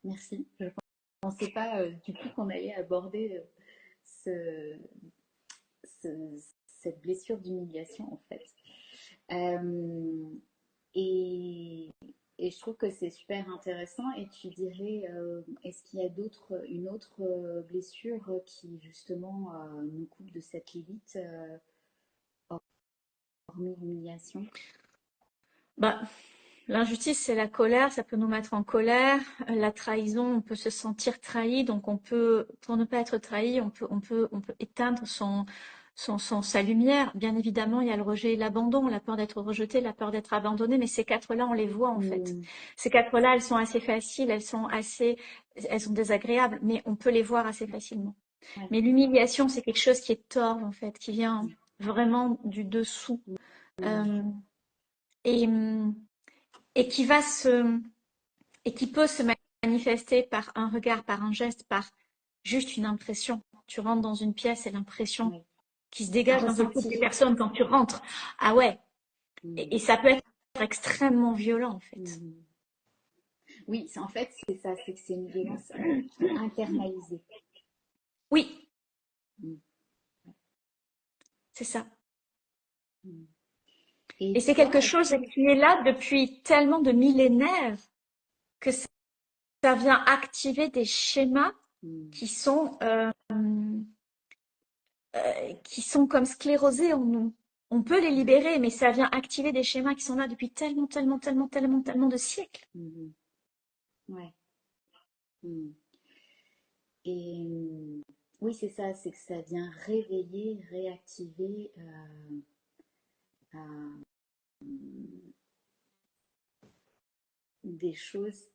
Merci. Je ne pensais pas du coup qu'on allait aborder ce, cette blessure d'humiliation en fait. Euh, et, et je trouve que c'est super intéressant. Et tu dirais, est-ce qu'il y a une autre blessure qui justement nous coupe de cette limite, hormis l'humiliation? Bah, l'injustice, c'est la colère, ça peut nous mettre en colère. La trahison, on peut se sentir trahi, donc on peut, pour ne pas être trahi, on peut éteindre sa lumière. Bien évidemment, il y a le rejet et l'abandon, la peur d'être rejeté, la peur d'être abandonné, mais ces quatre-là, on les voit en fait. Ces quatre-là, elles sont assez faciles, elles sont désagréables, mais on peut les voir assez facilement. Ouais. Mais l'humiliation, c'est quelque chose qui est torve en fait, qui vient vraiment du dessous. Euh, et, et qui va et qui peut se manifester par un regard, par un geste, par juste une impression. Tu rentres dans une pièce et l'impression Ouais. qui se dégage dans le couple des personnes quand tu rentres. Ah ouais. Et ça peut être extrêmement violent en fait. Oui, en fait, c'est ça, c'est que c'est une violence internalisée. Oui, c'est ça. Et c'est quelque chose qui est là depuis tellement de millénaires que ça vient activer des schémas qui sont comme sclérosés en nous. On peut les libérer, mais ça vient activer des schémas qui sont là depuis tellement, tellement, tellement, tellement, tellement de siècles. Ouais. Et oui, c'est ça, c'est que ça vient réveiller, réactiver des choses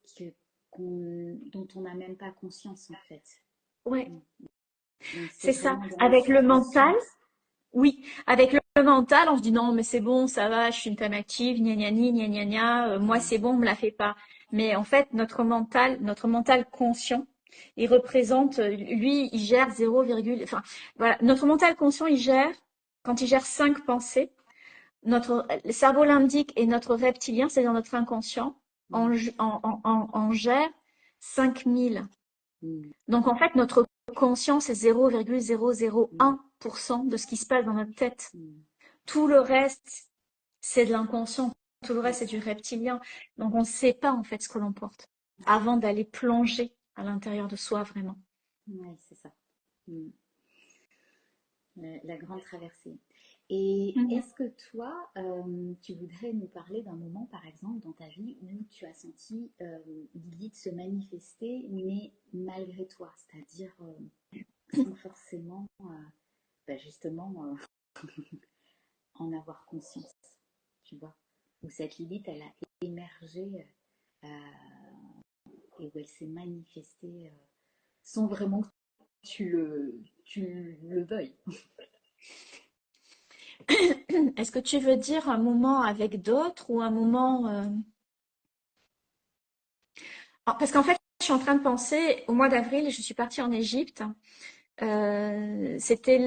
dont on n'a même pas conscience en fait. Ouais, C'est ça. vraiment dans Avec le mental, subconscience. oui, avec le mental, on se dit non, mais c'est bon, ça va, je suis une femme active, gna gna ni, gna gna gna, moi c'est bon, on me la fait pas. Mais en fait, notre mental conscient, Il représente, lui, il gère 0, enfin, voilà. Notre mental conscient, quand il gère 5 pensées, le cerveau limbique et notre reptilien, c'est-à-dire notre inconscient, en gère 5000. Donc, en fait, notre conscience est 0,001% de ce qui se passe dans notre tête. Tout le reste, c'est de l'inconscient. Tout le reste, c'est du reptilien. Donc, on ne sait pas, en fait, ce que l'on porte avant d'aller plonger à l'intérieur de soi, vraiment. Oui, c'est ça. La grande traversée. Et est-ce que toi, tu voudrais nous parler d'un moment, par exemple, dans ta vie où tu as senti Lilith se manifester, mais malgré toi, c'est-à-dire sans forcément, justement, en avoir conscience, tu vois, où cette Lilith, elle a émergé et où elle s'est manifestée sans vraiment que tu le veuilles. Est-ce que tu veux dire un moment avec d'autres ou un moment... Parce qu'en fait, je suis en train de penser, au mois d'avril, je suis partie en Égypte. C'était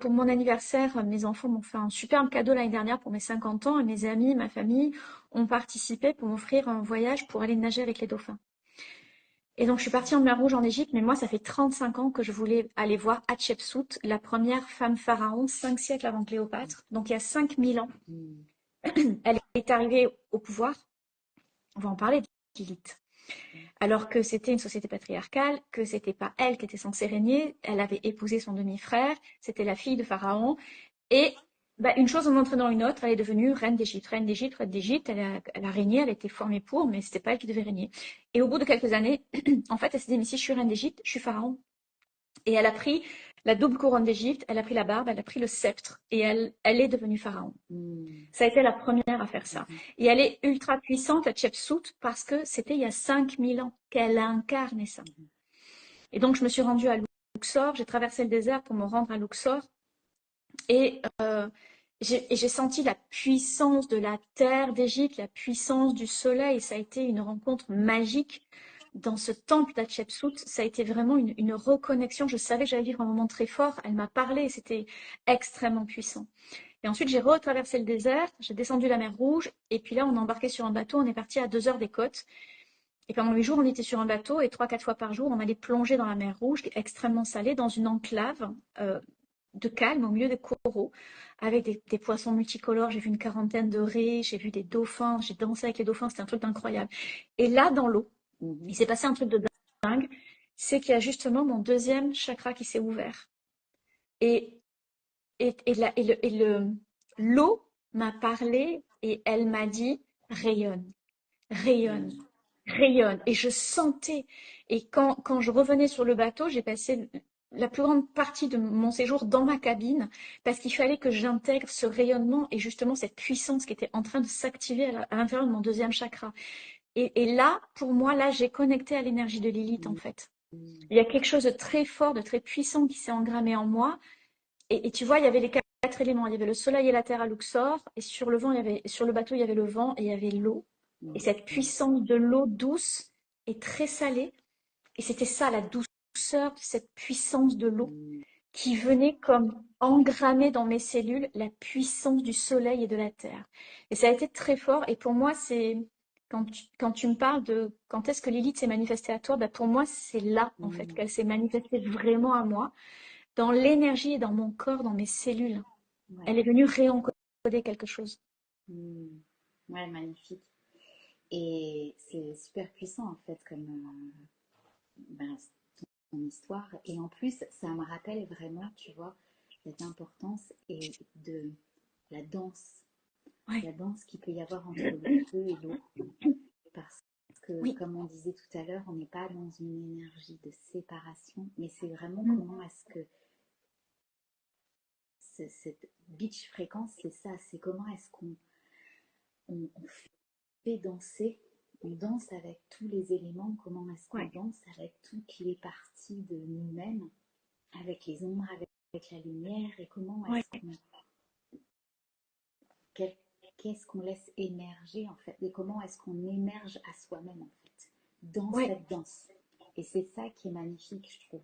pour mon anniversaire. Mes enfants m'ont fait un superbe cadeau l'année dernière pour mes 50 ans et mes amis, ma famille ont participé pour m'offrir un voyage pour aller nager avec les dauphins. Et donc, je suis partie en mer Rouge en Égypte, mais moi, ça fait 35 ans que je voulais aller voir Hatshepsut, la première femme pharaon, 5 siècles avant Cléopâtre. Donc, il y a 5000 ans. Elle est arrivée au pouvoir. On va en parler de Lilith. Alors que c'était une société patriarcale, que c'était pas elle qui était censée régner. Elle avait épousé son demi-frère. C'était la fille de Pharaon. Et une chose en entraînant une autre, elle est devenue reine d'Égypte. Reine d'Égypte, reine d'Égypte, elle a régné, elle a été formée pour, mais c'était pas elle qui devait régner. Et au bout de quelques années, en fait, elle s'est dit, mais si je suis reine d'Égypte, je suis Pharaon. Et elle a pris la double couronne d'Égypte, elle a pris la barbe, elle a pris le sceptre, et elle est devenue Pharaon. Ça a été la première à faire ça. Et elle est ultra puissante, Hatshepsut, parce que c'était il y a 5000 ans qu'elle a incarné ça. Et donc, je me suis rendue à Luxor, j'ai traversé le désert pour me rendre à Luxor, et j'ai senti la puissance de la terre d'Égypte, la puissance du soleil. Ça a été une rencontre magique dans ce temple d'Hatshepsut. Ça a été vraiment une reconnexion. Je savais que j'allais vivre un moment très fort. Elle m'a parlé, c'était extrêmement puissant. Et ensuite, j'ai retraversé le désert, j'ai descendu la mer Rouge, et puis là, on a embarqué sur un bateau, on est parti à 2 heures des côtes. Et pendant 8 jours, on était sur un bateau, et 3-4 fois par jour, on allait plonger dans la mer Rouge, qui est extrêmement salée, dans une enclave de calme, au milieu des coraux, avec des poissons multicolores. J'ai vu une quarantaine de raies, j'ai vu des dauphins, j'ai dansé avec les dauphins, c'était un truc d'incroyable. Et là, dans l'eau, il s'est passé un truc de dingue, c'est qu'il y a justement mon deuxième chakra qui s'est ouvert. Et l'eau m'a parlé et elle m'a dit rayonne, rayonne, rayonne. Et je sentais. Et quand je revenais sur le bateau, j'ai passé la plus grande partie de mon séjour dans ma cabine parce qu'il fallait que j'intègre ce rayonnement et justement cette puissance qui était en train de s'activer à l'intérieur de mon deuxième chakra. Et là, pour moi, là, j'ai connecté à l'énergie de Lilith en fait. Il y a quelque chose de très fort, de très puissant qui s'est engrammé en moi. Et tu vois, il y avait les 4 éléments. Il y avait le soleil et la terre à Luxor. Et sur le bateau, il y avait le vent et il y avait l'eau. Et cette puissance de l'eau douce et très salée. Et c'était ça, la douceur de cette puissance de l'eau qui venait comme engrammer dans mes cellules la puissance du soleil et de la terre. Et ça a été très fort. Et pour moi, c'est quand tu me parles de quand est-ce que Lilith s'est manifestée à toi, pour moi, c'est là, en fait, qu'elle s'est manifestée vraiment à moi, dans l'énergie et dans mon corps, dans mes cellules. Ouais. Elle est venue réencoder quelque chose. Ouais, magnifique. Et c'est super puissant en fait comme ton histoire. Et en plus, ça me rappelle vraiment, tu vois, cette importance et de la danse. Ouais. La danse qu'il peut y avoir entre le feu et l'eau. Parce que, comme on disait tout à l'heure, on n'est pas dans une énergie de séparation, mais c'est vraiment comment est-ce que cette beach fréquence, c'est ça, c'est comment est-ce qu'on fait danser, on danse avec tous les éléments, comment est-ce qu'on danse avec toutes les parties de nous-mêmes, avec les ombres, avec la lumière, et comment est-ce qu'on... Qu'est-ce qu'on laisse émerger en fait, et comment est-ce qu'on émerge à soi-même en fait, dans cette danse. Et c'est ça qui est magnifique, je trouve.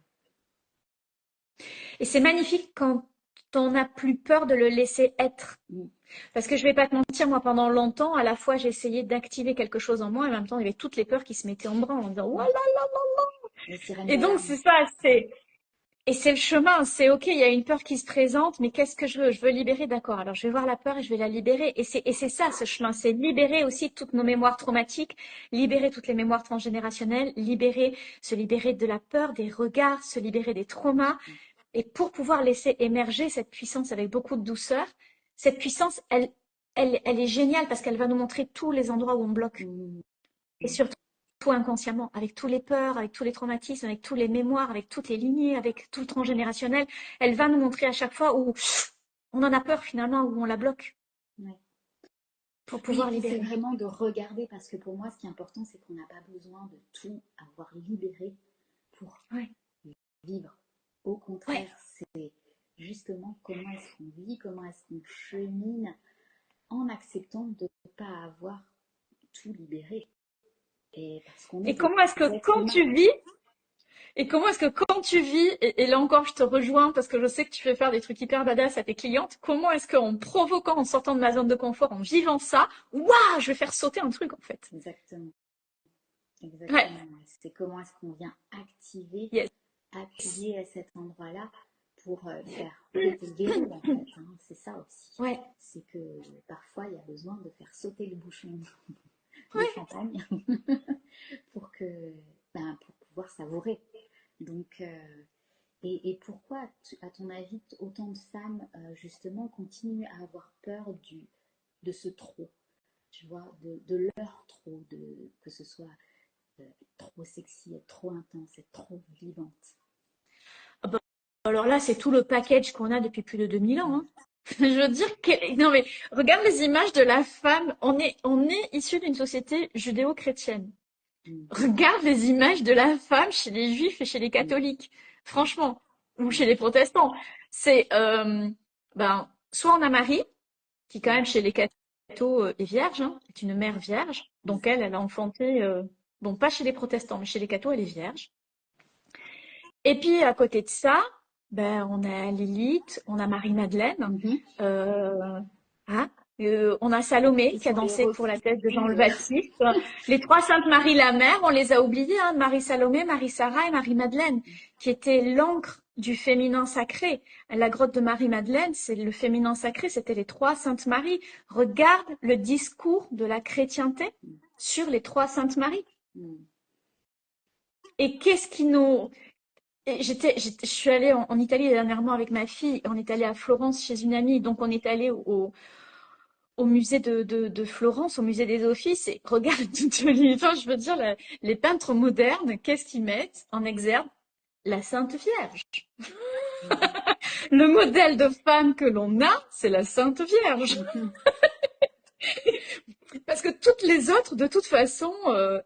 Et c'est magnifique quand on n'a plus peur de le laisser être. Mm. Parce que je vais pas te mentir, moi, pendant longtemps, à la fois, j'essayais d'activer quelque chose en moi, et en même temps, il y avait toutes les peurs qui se mettaient en branle en disant, Mm. voilà. Les sirènes Et donc, d'alarme. c'est ça, et c'est le chemin, c'est OK, il y a une peur qui se présente, mais qu'est-ce que je veux? Je veux libérer, d'accord. Alors, je vais voir la peur et je vais la libérer. Et c'est ça, ce chemin, c'est libérer aussi toutes nos mémoires traumatiques, libérer toutes les mémoires transgénérationnelles, se libérer de la peur, des regards, se libérer des traumas. Et pour pouvoir laisser émerger cette puissance avec beaucoup de douceur, cette puissance, elle est géniale parce qu'elle va nous montrer tous les endroits où on bloque. Mm. Et surtout inconsciemment, avec tous les peurs, avec tous les traumatismes, avec toutes les mémoires, avec toutes les lignées, avec tout le transgénérationnel, elle va nous montrer à chaque fois où on en a peur finalement, où on la bloque Ouais. pour Oui, et pouvoir puis c'est libérer. vraiment de regarder, parce que pour moi, ce qui est important, c'est qu'on n'a pas besoin de tout avoir libéré pour Ouais, vivre. Au ouais. contraire, c'est justement comment est-ce qu'on vit, comment est-ce qu'on chemine en acceptant de ne pas avoir tout libéré. Et parce qu'on est Et des comment est-ce que êtres quand humains. tu vis, et comment est-ce que quand tu vis, et là encore je te rejoins parce que je sais que tu fais faire des trucs hyper badass à tes clientes, comment est-ce qu'en provoquant, en sortant de ma zone de confort, en vivant ça, waouh, je vais faire sauter un truc en fait. Exactement. Ouais, Exactement. C'est comment est-ce qu'on vient activer, yes. appuyer à cet endroit-là pour faire péter le verrou, en fait. Hein. C'est ça aussi. Ouais, C'est que parfois, il y a besoin de faire sauter le bouchon de ouais. champagne pour que, pour pouvoir savourer. Donc, et pourquoi, à ton avis, autant de femmes, justement, continuent à avoir peur de ce trop, tu vois, de leur trop, que ce soit trop sexy, être trop intense, être trop vivante. Ah bah, alors là, c'est tout le package qu'on a depuis plus de 2000 ans, hein. Je veux dire que, non mais, regarde les images de la femme. On est issu d'une société judéo-chrétienne. Mm, Regarde les images de la femme chez les juifs et chez les mm, catholiques. mm, Franchement. Ou mm, chez les protestants. C'est, soit on a Marie, qui quand mm, même chez les cathos est vierge, hein, est une mère vierge. mm. Donc elle a enfanté, bon, pas chez les protestants, mais chez les cathos, elle est vierge. Et puis à côté de ça, ben on a Lilith, on a Marie-Madeleine, Mhm. euh, hein, on a Salomé Qui qui a sont les dansé pour la refuges. thèse de Jean le Baptiste. Les trois saintes Marie la mère, on les a oubliées, hein, Marie-Salomé, Marie-Sarah et Marie-Madeleine, qui étaient l'encre du féminin sacré. La grotte de Marie-Madeleine, c'est le féminin sacré, c'était les trois saintes Marie. Regarde le discours de la chrétienté Mm, sur les trois saintes Marie. mm, Et qu'est-ce qui nous, et je suis allée en Italie dernièrement avec ma fille. On est allé à Florence chez une amie. Donc, on est allé au musée de Florence, au musée des Offices. Et regarde, enfin, je veux dire, les peintres modernes, qu'est-ce qu'ils mettent en exergue? La Sainte Vierge. mm, Le modèle de femme que l'on a, c'est la Sainte Vierge. mhm. Parce que toutes les autres, de toute façon,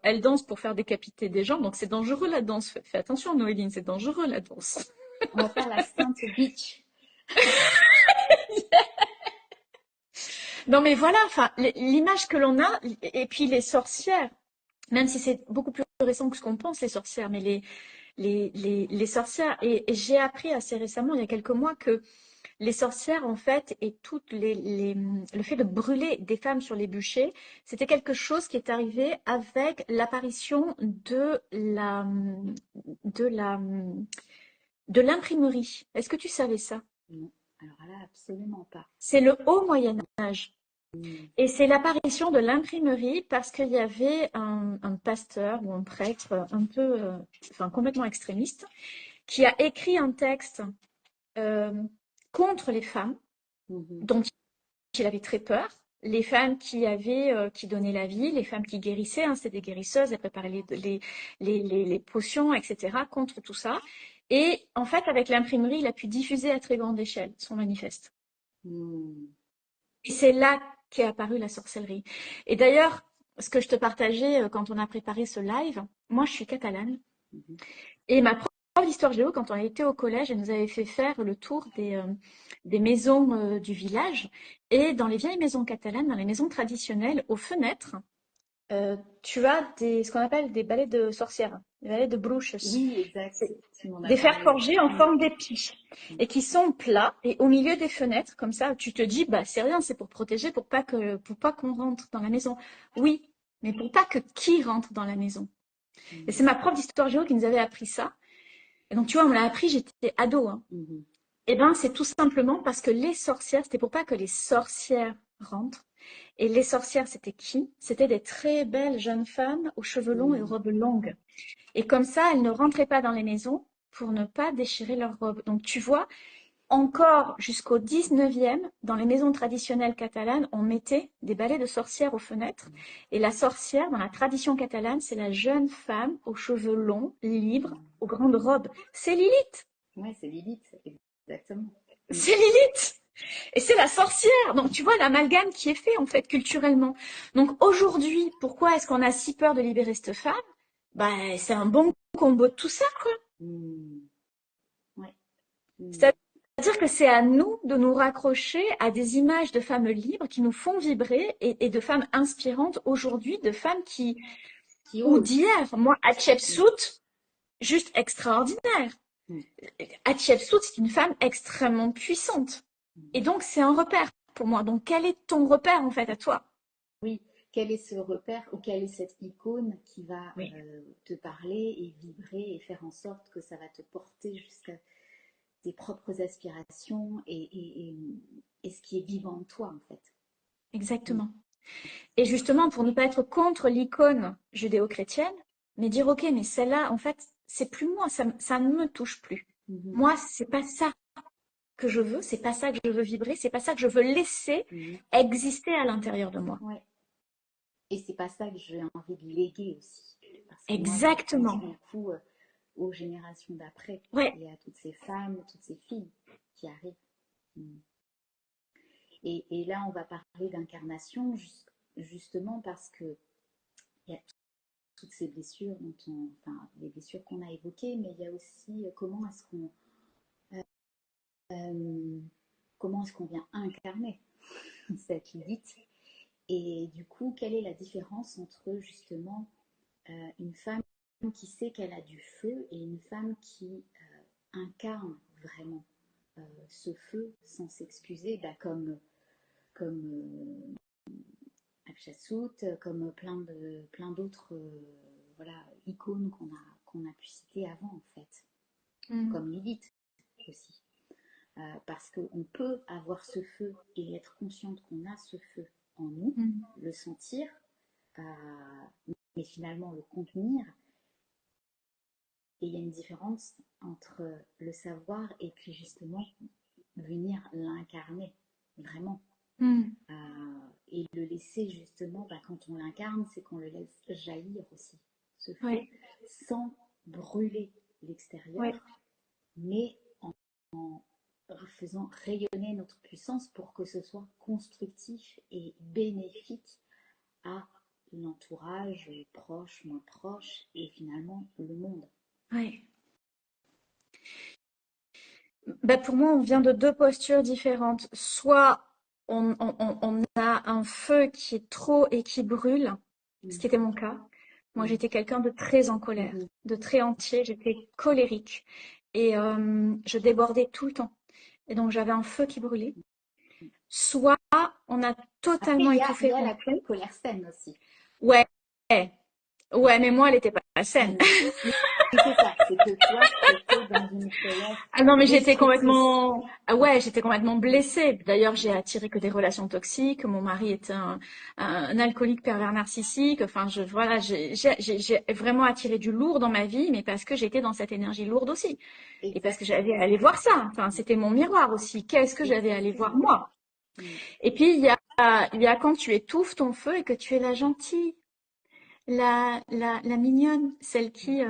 elles dansent pour faire décapiter des gens. Donc, c'est dangereux la danse. Fais attention, Noéline, c'est dangereux la danse. On va faire la Sainte Beach. Non, mais voilà, enfin, l'image que l'on a, et puis les sorcières, même si c'est beaucoup plus récent que ce qu'on pense, les sorcières, mais les sorcières, et j'ai appris assez récemment, il y a quelques mois, que les sorcières, en fait, et le fait de brûler des femmes sur les bûchers, c'était quelque chose qui est arrivé avec l'apparition de la, de l'imprimerie. Est-ce que tu savais ça? Non. Alors là, absolument pas. C'est le haut Moyen Âge. Mm, Et c'est l'apparition de l'imprimerie parce qu'il y avait un pasteur ou un prêtre un peu, enfin complètement extrémiste, qui a écrit un texte euh, contre les femmes, mhm, dont il avait très peur. Les femmes qui donnaient la vie, les femmes qui guérissaient, hein, c'était des guérisseuses, elles préparaient les potions, etc., contre tout ça. Et en fait, avec l'imprimerie, il a pu diffuser à très grande échelle son manifeste. mm, Et c'est là qu'est apparue la sorcellerie. Et d'ailleurs, ce que je te partageais quand on a préparé ce live, moi je suis catalane. mhm, Et ma prof d'histoire géo, quand on était au collège, elle nous avait fait faire le tour des maisons du village. Et dans les vieilles maisons catalanes, dans les maisons traditionnelles, aux fenêtres, Tu as ce qu'on appelle des balais de sorcières, des balais de bruches. Oui, exact. C'est Tu m'en as des fers parlé. forgés en forme d'épi et qui sont plats et au milieu des fenêtres, comme ça, tu te dis, bah, c'est rien, c'est pour protéger, pour pas qu'on rentre dans la maison. Oui, mais pour pas que qui rentre dans la maison. Et c'est ma prof d'histoire géo qui nous avait appris ça. Et donc, tu vois, on me l'a appris, j'étais ado, hein. Eh ben, c'est tout simplement parce que les sorcières, c'était pour pas que les sorcières rentrent. Et les sorcières, c'était qui? C'était des très belles jeunes femmes aux cheveux longs et aux robes longues. Et comme ça, elles ne rentraient pas dans les maisons pour ne pas déchirer leurs robes. Donc, tu vois, encore jusqu'au 19e, dans les maisons traditionnelles catalanes, on mettait des balais de sorcières aux fenêtres. Et la sorcière, dans la tradition catalane, c'est la jeune femme aux cheveux longs, libres, aux grandes robes. C'est Lilith. Ouais, c'est Lilith, exactement. C'est Lilith. Et c'est la sorcière. Donc, tu vois l'amalgame qui est fait, en fait, culturellement. Donc, aujourd'hui, pourquoi est-ce qu'on a si peur de libérer cette femme? Bah, c'est un bon combo de tout ça, quoi. Ouais. C'est-à-dire que c'est à nous de nous raccrocher à des images de femmes libres qui nous font vibrer et de femmes inspirantes aujourd'hui, de femmes ou d'hier. Moi, Hatshepsut, juste extraordinaire. Hatshepsut, c'est une femme extrêmement puissante. Et donc, c'est un repère pour moi. Donc, quel est ton repère, en fait, à toi? Oui, quel est ce repère ou quelle est cette icône qui va te parler et vibrer et faire en sorte que ça va te porter jusqu'à tes propres aspirations et ce qui est vivant en toi, en fait. Exactement. Et justement, pour ne pas être contre l'icône judéo-chrétienne, mais dire, OK, mais celle-là, en fait, c'est plus moi, ça ne me touche plus. Moi, c'est pas ça que je veux, c'est pas ça que je veux vibrer, c'est pas ça que je veux laisser exister à l'intérieur de moi. Ouais. Et c'est pas ça que j'ai envie de léguer aussi. Parce que Exactement. moi, je pense beaucoup aux générations d'après et à toutes ces femmes, toutes ces filles qui arrivent. Et là, on va parler d'incarnation justement parce que il y a toutes ces blessures les blessures qu'on a évoquées, mais il y a aussi comment est-ce qu'on vient incarner cette Lilith. Et du coup, quelle est la différence entre justement une femme qui sait qu'elle a du feu et une femme qui incarne vraiment ce feu sans s'excuser, comme Hatshepsut, comme plein d'autres icônes qu'on a pu citer avant en fait, comme Lilith aussi. Parce qu'on peut avoir ce feu et être consciente qu'on a ce feu en nous, le sentir, mais finalement le contenir. Et il y a une différence entre le savoir et puis justement venir l'incarner vraiment. Et le laisser justement, quand on l'incarne, c'est qu'on le laisse jaillir aussi, ce feu, sans brûler l'extérieur, mais en faisant rayonner notre puissance pour que ce soit constructif et bénéfique à l'entourage, proche, moins proche, et finalement le monde. Oui. Ben pour moi, on vient de deux postures différentes. Soit on a un feu qui est trop et qui brûle, ce qui était mon cas. Moi, j'étais quelqu'un de très en colère, de très entier, j'étais colérique et je débordais tout le temps. Et donc, j'avais un feu qui brûlait. Soit on a totalement étouffé mon feu. Il y a la colère saine aussi. Ouais, mais moi, elle n'était pas saine. C'est ça, c'est que toi, c'était dans une colère. Ah non, mais j'étais complètement blessée. D'ailleurs, j'ai attiré que des relations toxiques. Mon mari était un alcoolique pervers narcissique. Enfin, j'ai vraiment attiré du lourd dans ma vie, mais parce que j'étais dans cette énergie lourde aussi. Et parce que j'avais à aller voir ça. Enfin, c'était mon miroir aussi. Qu'est-ce que j'avais à aller voir moi? Et puis, il y a quand tu étouffes ton feu et que tu es la gentille, la mignonne, celle qui,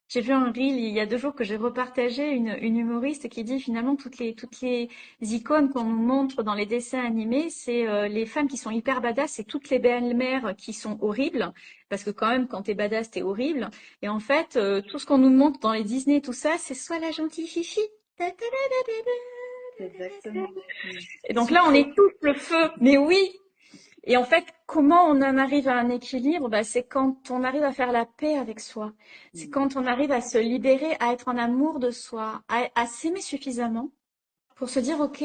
j'ai vu un reel il y a 2 jours que j'ai repartagé, une humoriste qui dit finalement toutes les icônes qu'on nous montre dans les dessins animés, c'est les femmes qui sont hyper badass, c'est toutes les belles-mères qui sont horribles, parce que quand même quand t'es badass t'es horrible. Et en fait, tout ce qu'on nous montre dans les Disney, tout ça, c'est soit la gentille fifi. Exactement. Et donc là, on étouffe le feu, mais oui. Et en fait, comment on en arrive à un équilibre? Bah, c'est quand on arrive à faire la paix avec soi. C'est quand on arrive à se libérer, à être en amour de soi, à s'aimer suffisamment pour se dire, OK,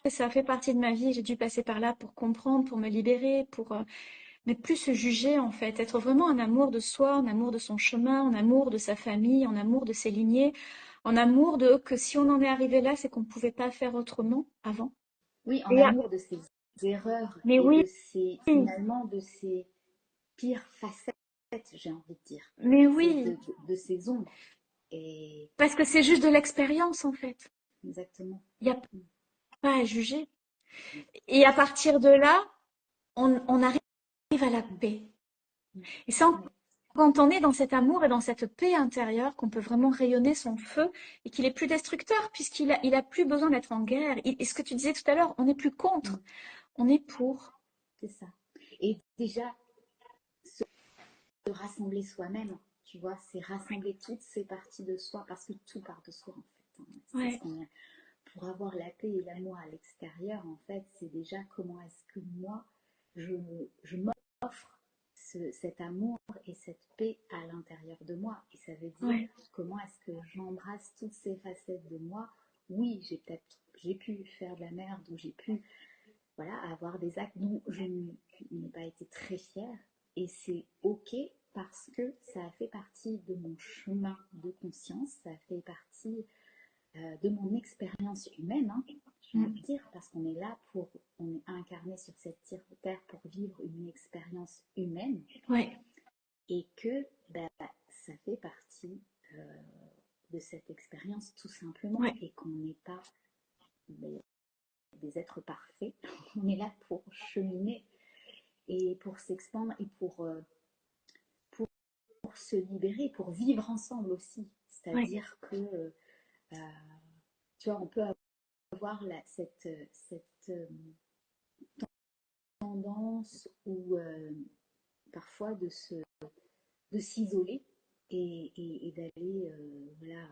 ça fait partie de ma vie, j'ai dû passer par là pour comprendre, pour me libérer, mais plus se juger en fait, être vraiment en amour de soi, en amour de son chemin, en amour de sa famille, en amour de ses lignées, en amour de que si on en est arrivé là, c'est qu'on ne pouvait pas faire autrement avant. Oui, en Et, amour de ses erreurs mais et oui, de finalement, de ses pires facettes, j'ai envie de dire. mais C'est oui, de ses ombres. Et parce que c'est juste de l'expérience en fait. exactement. Il n'y a pas à juger. Et à partir de là, on arrive à la paix. Et c'est Oui, quand on est dans cet amour et dans cette paix intérieure qu'on peut vraiment rayonner son feu et qu'il est plus destructeur puisqu'il a plus besoin d'être en guerre. Et ce que tu disais tout à l'heure, on n'est plus contre, on est pour. c'est ça. Et déjà, se rassembler soi-même, tu vois, c'est rassembler toutes ces parties de soi parce que tout part de soi en fait. C'est ce Ouais, qu'on a. Pour avoir la paix et l'amour à l'extérieur, en fait, c'est déjà comment est-ce que moi, je m'offre cet amour et cette paix à l'intérieur de moi. Et ça veut dire ouais. comment est-ce que j'embrasse toutes ces facettes de moi. Oui, j'ai pu faire de la merde, ou j'ai pu, voilà, avoir des actes dont je n'ai pas été très fière. Et c'est ok parce que ça a fait partie de mon chemin de conscience, ça a fait partie de mon expérience humaine, hein, j'ai envie de dire, parce qu'on est là on est incarné sur cette terre pour vivre une expérience humaine, Ouais, et que bah, ça fait partie de cette expérience tout simplement, ouais, et qu'on n'est pas des êtres parfaits, on est là pour cheminer et pour s'expandre et pour se libérer, pour vivre ensemble aussi. ouais. C'est-à-dire que, tu vois, on peut avoir cette tendance ou parfois de s'isoler et d'aller voilà,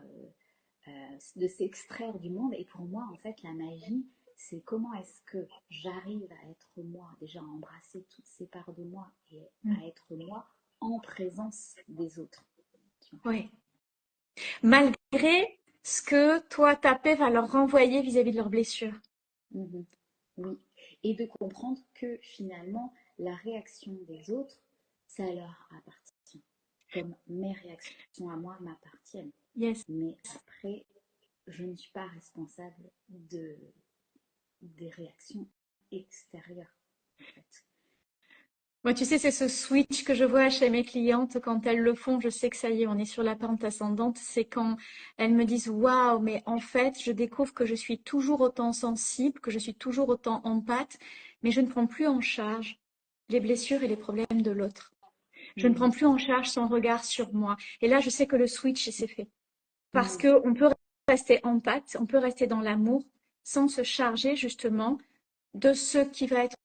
de s'extraire du monde. Et pour moi, en fait, la magie, c'est comment est-ce que j'arrive à être moi, déjà à embrasser toutes ces parts de moi et à être moi en présence des autres. Tu vois. Ouais. Malgré ce que toi, ta paix va leur renvoyer vis-à-vis de leurs blessures. Mhm. Oui. Et de comprendre que finalement, la réaction des autres, ça leur appartient. Comme mes réactions à moi m'appartiennent. Yes. Mais après, je ne suis pas responsable des réactions extérieures, en fait. Moi, tu sais, c'est ce switch que je vois chez mes clientes quand elles le font. Je sais que ça y est, on est sur la pente ascendante. C'est quand elles me disent, waouh, mais en fait, je découvre que je suis toujours autant sensible, que je suis toujours autant empathe, mais je ne prends plus en charge les blessures et les problèmes de l'autre. Je ne prends Mhm. plus en charge son regard sur moi. Et là, je sais que le switch, s'est fait. Parce Mhm. que on peut rester empathe, on peut rester dans l'amour sans se charger justement de ce qui va être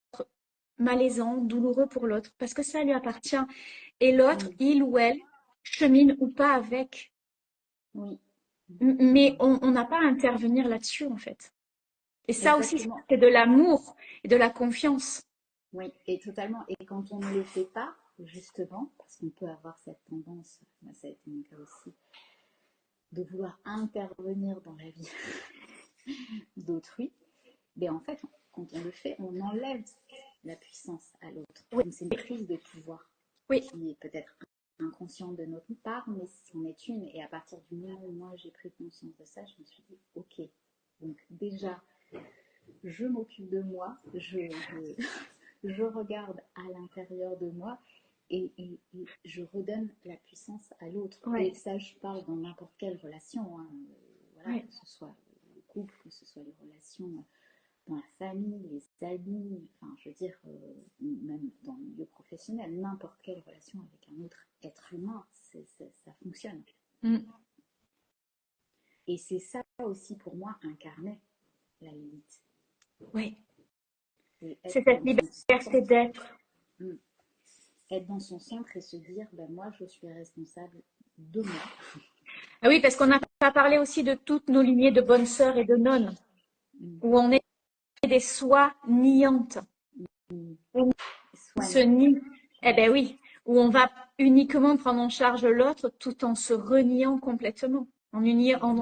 malaisant, douloureux pour l'autre, parce que ça lui appartient. Et l'autre, Mhm. il ou elle, chemine ou pas avec. Oui, Mais on n'a pas à intervenir là-dessus, en fait. Et ça aussi, exactement. c'est de l'amour et de la confiance. Oui, et totalement. Et quand on ne le fait pas, justement, parce qu'on peut avoir cette tendance, moi ça a été mon cas aussi, de vouloir intervenir dans la vie d'autrui, mais en fait, quand on le fait, on enlève la puissance à l'autre. Oui, Donc c'est une prise de pouvoir oui, qui est peut-être inconsciente de notre part, mais c'en est une. Et à partir du moment où moi j'ai pris conscience de ça, je me suis dit, ok, donc déjà, je m'occupe de moi, je regarde à l'intérieur de moi et je redonne la puissance à l'autre. Et ouais, ça, je parle dans n'importe quelle relation, hein. Voilà, ouais. que ce soit le couple, que ce soit les relations dans la famille, les amis, enfin, je veux dire, même dans le milieu professionnel, n'importe quelle relation avec un autre être humain, ça fonctionne. Mm. Et c'est ça aussi pour moi incarner la limite. Ouais. C'est C'est être cette dans son liberté centre. d'être. Mm. Être dans son centre et se dire, ben moi, je suis responsable de moi. Ah oui, parce qu'on n'a pas parlé aussi de toutes nos lignées de bonnes sœurs et de nonnes, Mm. où on est des soignantes. Mm. se nie. Eh ben oui, où on va uniquement prendre en charge l'autre tout en se reniant complètement. En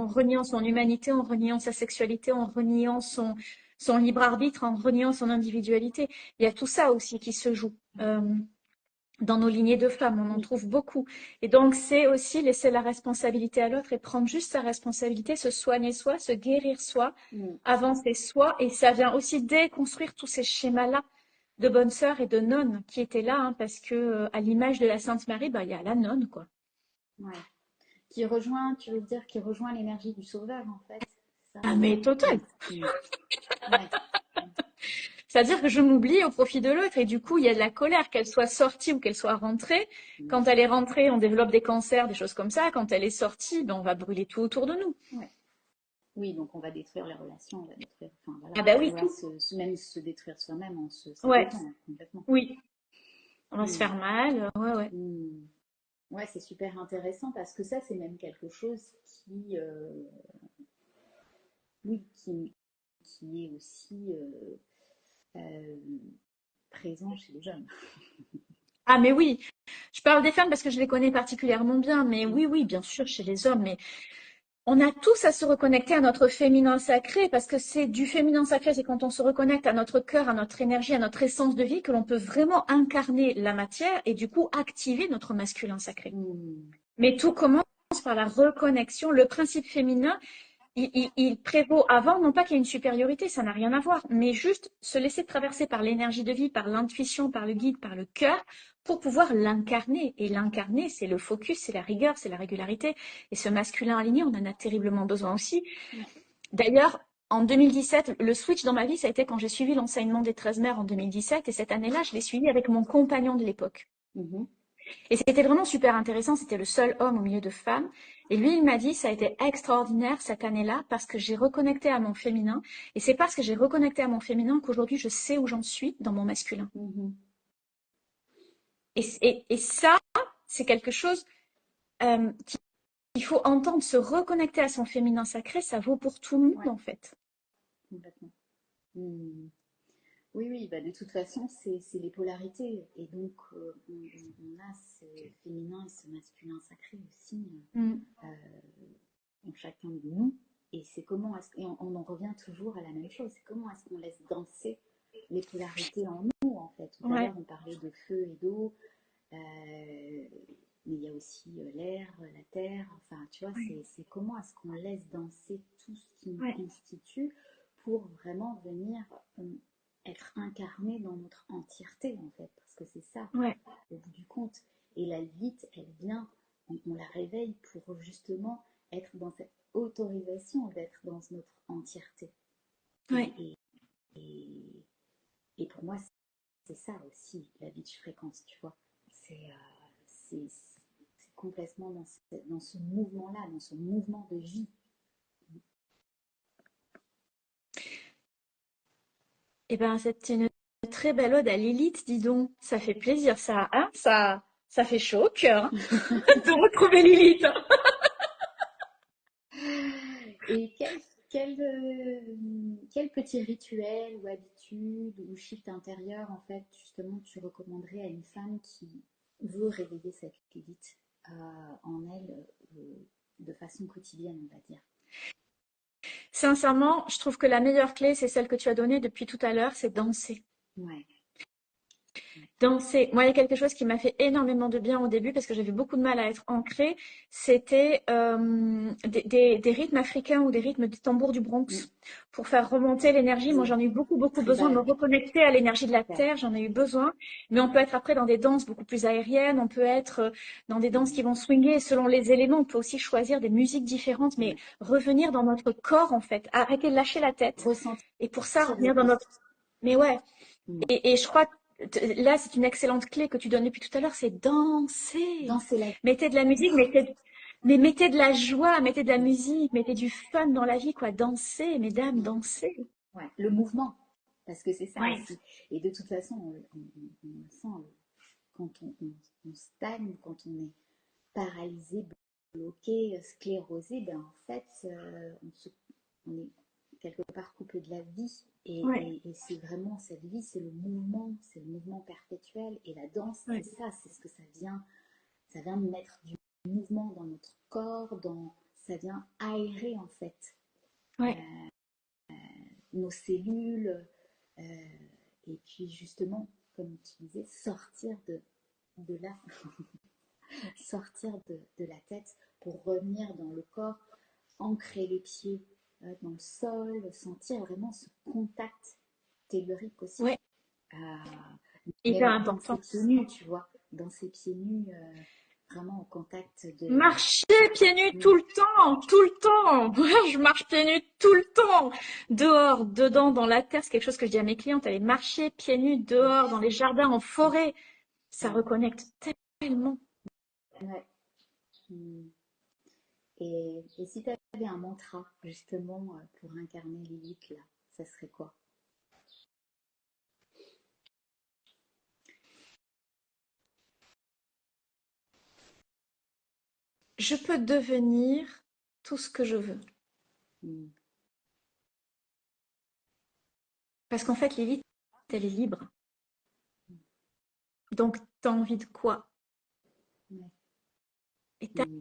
reniant son humanité, en reniant sa sexualité, en reniant son libre arbitre, en reniant son individualité. Il y a tout ça aussi qui se joue. Dans nos lignées de femmes, on en trouve beaucoup. Et donc, c'est aussi laisser la responsabilité à l'autre et prendre juste sa responsabilité, se soigner soi, se guérir soi, avancer soi. Et ça vient aussi déconstruire tous ces schémas-là de bonne sœur et de nonne qui étaient là, hein, parce que à l'image de la Sainte Marie, bah, il y a la nonne, quoi. Ouais. Qui rejoint, tu veux dire, qui rejoint l'énergie du sauveur, en fait. Ça. Ah, mais total. Ouais. C'est-à-dire que je m'oublie au profit de l'autre et du coup, il y a de la colère, qu'elle soit sortie ou qu'elle soit rentrée. Quand elle est rentrée, on développe des cancers, des choses comme ça. Quand elle est sortie, ben, on va brûler tout autour de nous. Ouais. Oui, donc on va détruire les relations, on va détruire, enfin voilà, Ah ben oui, on va tout. même se détruire soi-même en se Ouais, sabotant complètement. oui. On va se faire mal. Ouais, ouais. Ouais, c'est super intéressant parce que ça, c'est même quelque chose qui, oui, qui est aussi présent chez les jeunes. Ah mais oui, je parle des femmes parce que je les connais particulièrement bien, mais oui, oui, bien sûr, chez les hommes, mais on a tous à se reconnecter à notre féminin sacré parce que c'est du féminin sacré, c'est quand on se reconnecte à notre cœur, à notre énergie, à notre essence de vie que l'on peut vraiment incarner la matière et du coup activer notre masculin sacré. Mais tout commence par la reconnexion. Le principe féminin, il prévaut avant, non pas qu'il y ait une supériorité, ça n'a rien à voir, mais juste se laisser traverser par l'énergie de vie, par l'intuition, par le guide, par le cœur, pour pouvoir l'incarner. Et l'incarner, c'est le focus, c'est la rigueur, c'est la régularité. Et ce masculin aligné, on en a terriblement besoin aussi. D'ailleurs, en 2017, le switch dans ma vie, ça a été quand j'ai suivi l'enseignement des 13 mères en 2017. Et cette année-là, je l'ai suivi avec mon compagnon de l'époque. Et c'était vraiment super intéressant. C'était le seul homme au milieu de femmes. Et lui, il m'a dit, ça a été extraordinaire cette année-là parce que j'ai reconnecté à mon féminin. Et c'est parce que j'ai reconnecté à mon féminin qu'aujourd'hui, je sais où j'en suis dans mon masculin. Et ça, c'est quelque chose qu'il faut entendre. Se reconnecter à son féminin sacré, ça vaut pour tout le monde, en fait. Complètement. Oui, oui, bah de toute façon, c'est les polarités. Et donc, on a ce féminin et ce masculin sacré aussi en chacun de nous. Et c'est comment et on en revient toujours à la même chose. C'est comment est-ce qu'on laisse danser les polarités en nous, en fait. Tout à l'heure, on parlait de feu et d'eau. Mais il y a aussi l'air, la terre. Enfin, tu vois, c'est comment est-ce qu'on laisse danser tout ce qui nous constitue pour vraiment venir être incarné dans notre entièreté, en fait, parce que c'est ça, au bout du compte. Et la Lilith, elle vient, on la réveille pour justement être dans cette autorisation d'être dans notre entièreté. Et pour moi, c'est ça aussi, la Beach fréquence, tu vois. C'est complètement dans ce mouvement-là, dans ce mouvement de vie. Eh bien, c'est une très belle ode à Lilith, dis donc. Ça fait plaisir, ça, hein, ça fait chaud au cœur de retrouver Lilith. Et quel petit rituel ou habitude ou shift intérieur, en fait, justement, tu recommanderais à une femme qui veut réveiller cette Lilith en elle de façon quotidienne, on va dire? Sincèrement, je trouve que la meilleure clé, c'est celle que tu as donnée depuis tout à l'heure, c'est danser. Ouais. Danser. Moi, il y a quelque chose qui m'a fait énormément de bien au début parce que j'avais beaucoup de mal à être ancrée. C'était des rythmes africains ou des rythmes des tambours du Bronx pour faire remonter l'énergie. Moi, j'en ai eu beaucoup besoin de me reconnecter à l'énergie de la terre. J'en ai eu besoin. Mais on peut être après dans des danses beaucoup plus aériennes. On peut être dans des danses qui vont swinger selon les éléments. On peut aussi choisir des musiques différentes, mais revenir dans notre corps, en fait. Arrêter de lâcher la tête. Ressentir. Et pour ça, revenir dans notre... Mais ouais. Et je crois là, c'est une excellente clé que tu donnes depuis tout à l'heure, c'est danser. Danser la Mettez de la musique, mais mettez de la joie, mettez de la musique, mettez du fun dans la vie, quoi. Dansez, mesdames, dansez. Ouais, le mouvement, parce que c'est ça aussi. Et de toute façon, on le sent quand on stagne, quand on est paralysé, bloqué, sclérosé, ben en fait, on est quelque part coupé de la vie. Ouais, Et c'est vraiment, cette vie, c'est le mouvement perpétuel. Et la danse, c'est ouais, ça, c'est ce que ça vient mettre du mouvement dans notre corps, ça vient aérer en fait ouais, nos cellules. Et puis justement, comme tu disais, de là, sortir de la tête pour revenir dans le corps, ancrer les pieds dans le sol, sentir vraiment ce contact tellurique aussi. ouais, hyper Même dans ses important. pieds nus, tu vois, dans ses pieds nus, vraiment au contact de... Marcher pieds nus tout le temps, tout le temps. Ouais, je marche pieds nus tout le temps. Dehors, dedans, dans la terre, c'est quelque chose que je dis à mes clientes. Allez marcher pieds nus dehors, dans les jardins, en forêt. Ça Ouais, reconnecte tellement. ouais. Mm. Et si tu avais un mantra, justement, pour incarner Lilith, là, ça serait quoi? Je peux devenir tout ce que je veux. Mm. Parce qu'en fait, Lilith, elle est libre. Donc, tu as envie de quoi? Ouais. Et tu Mm.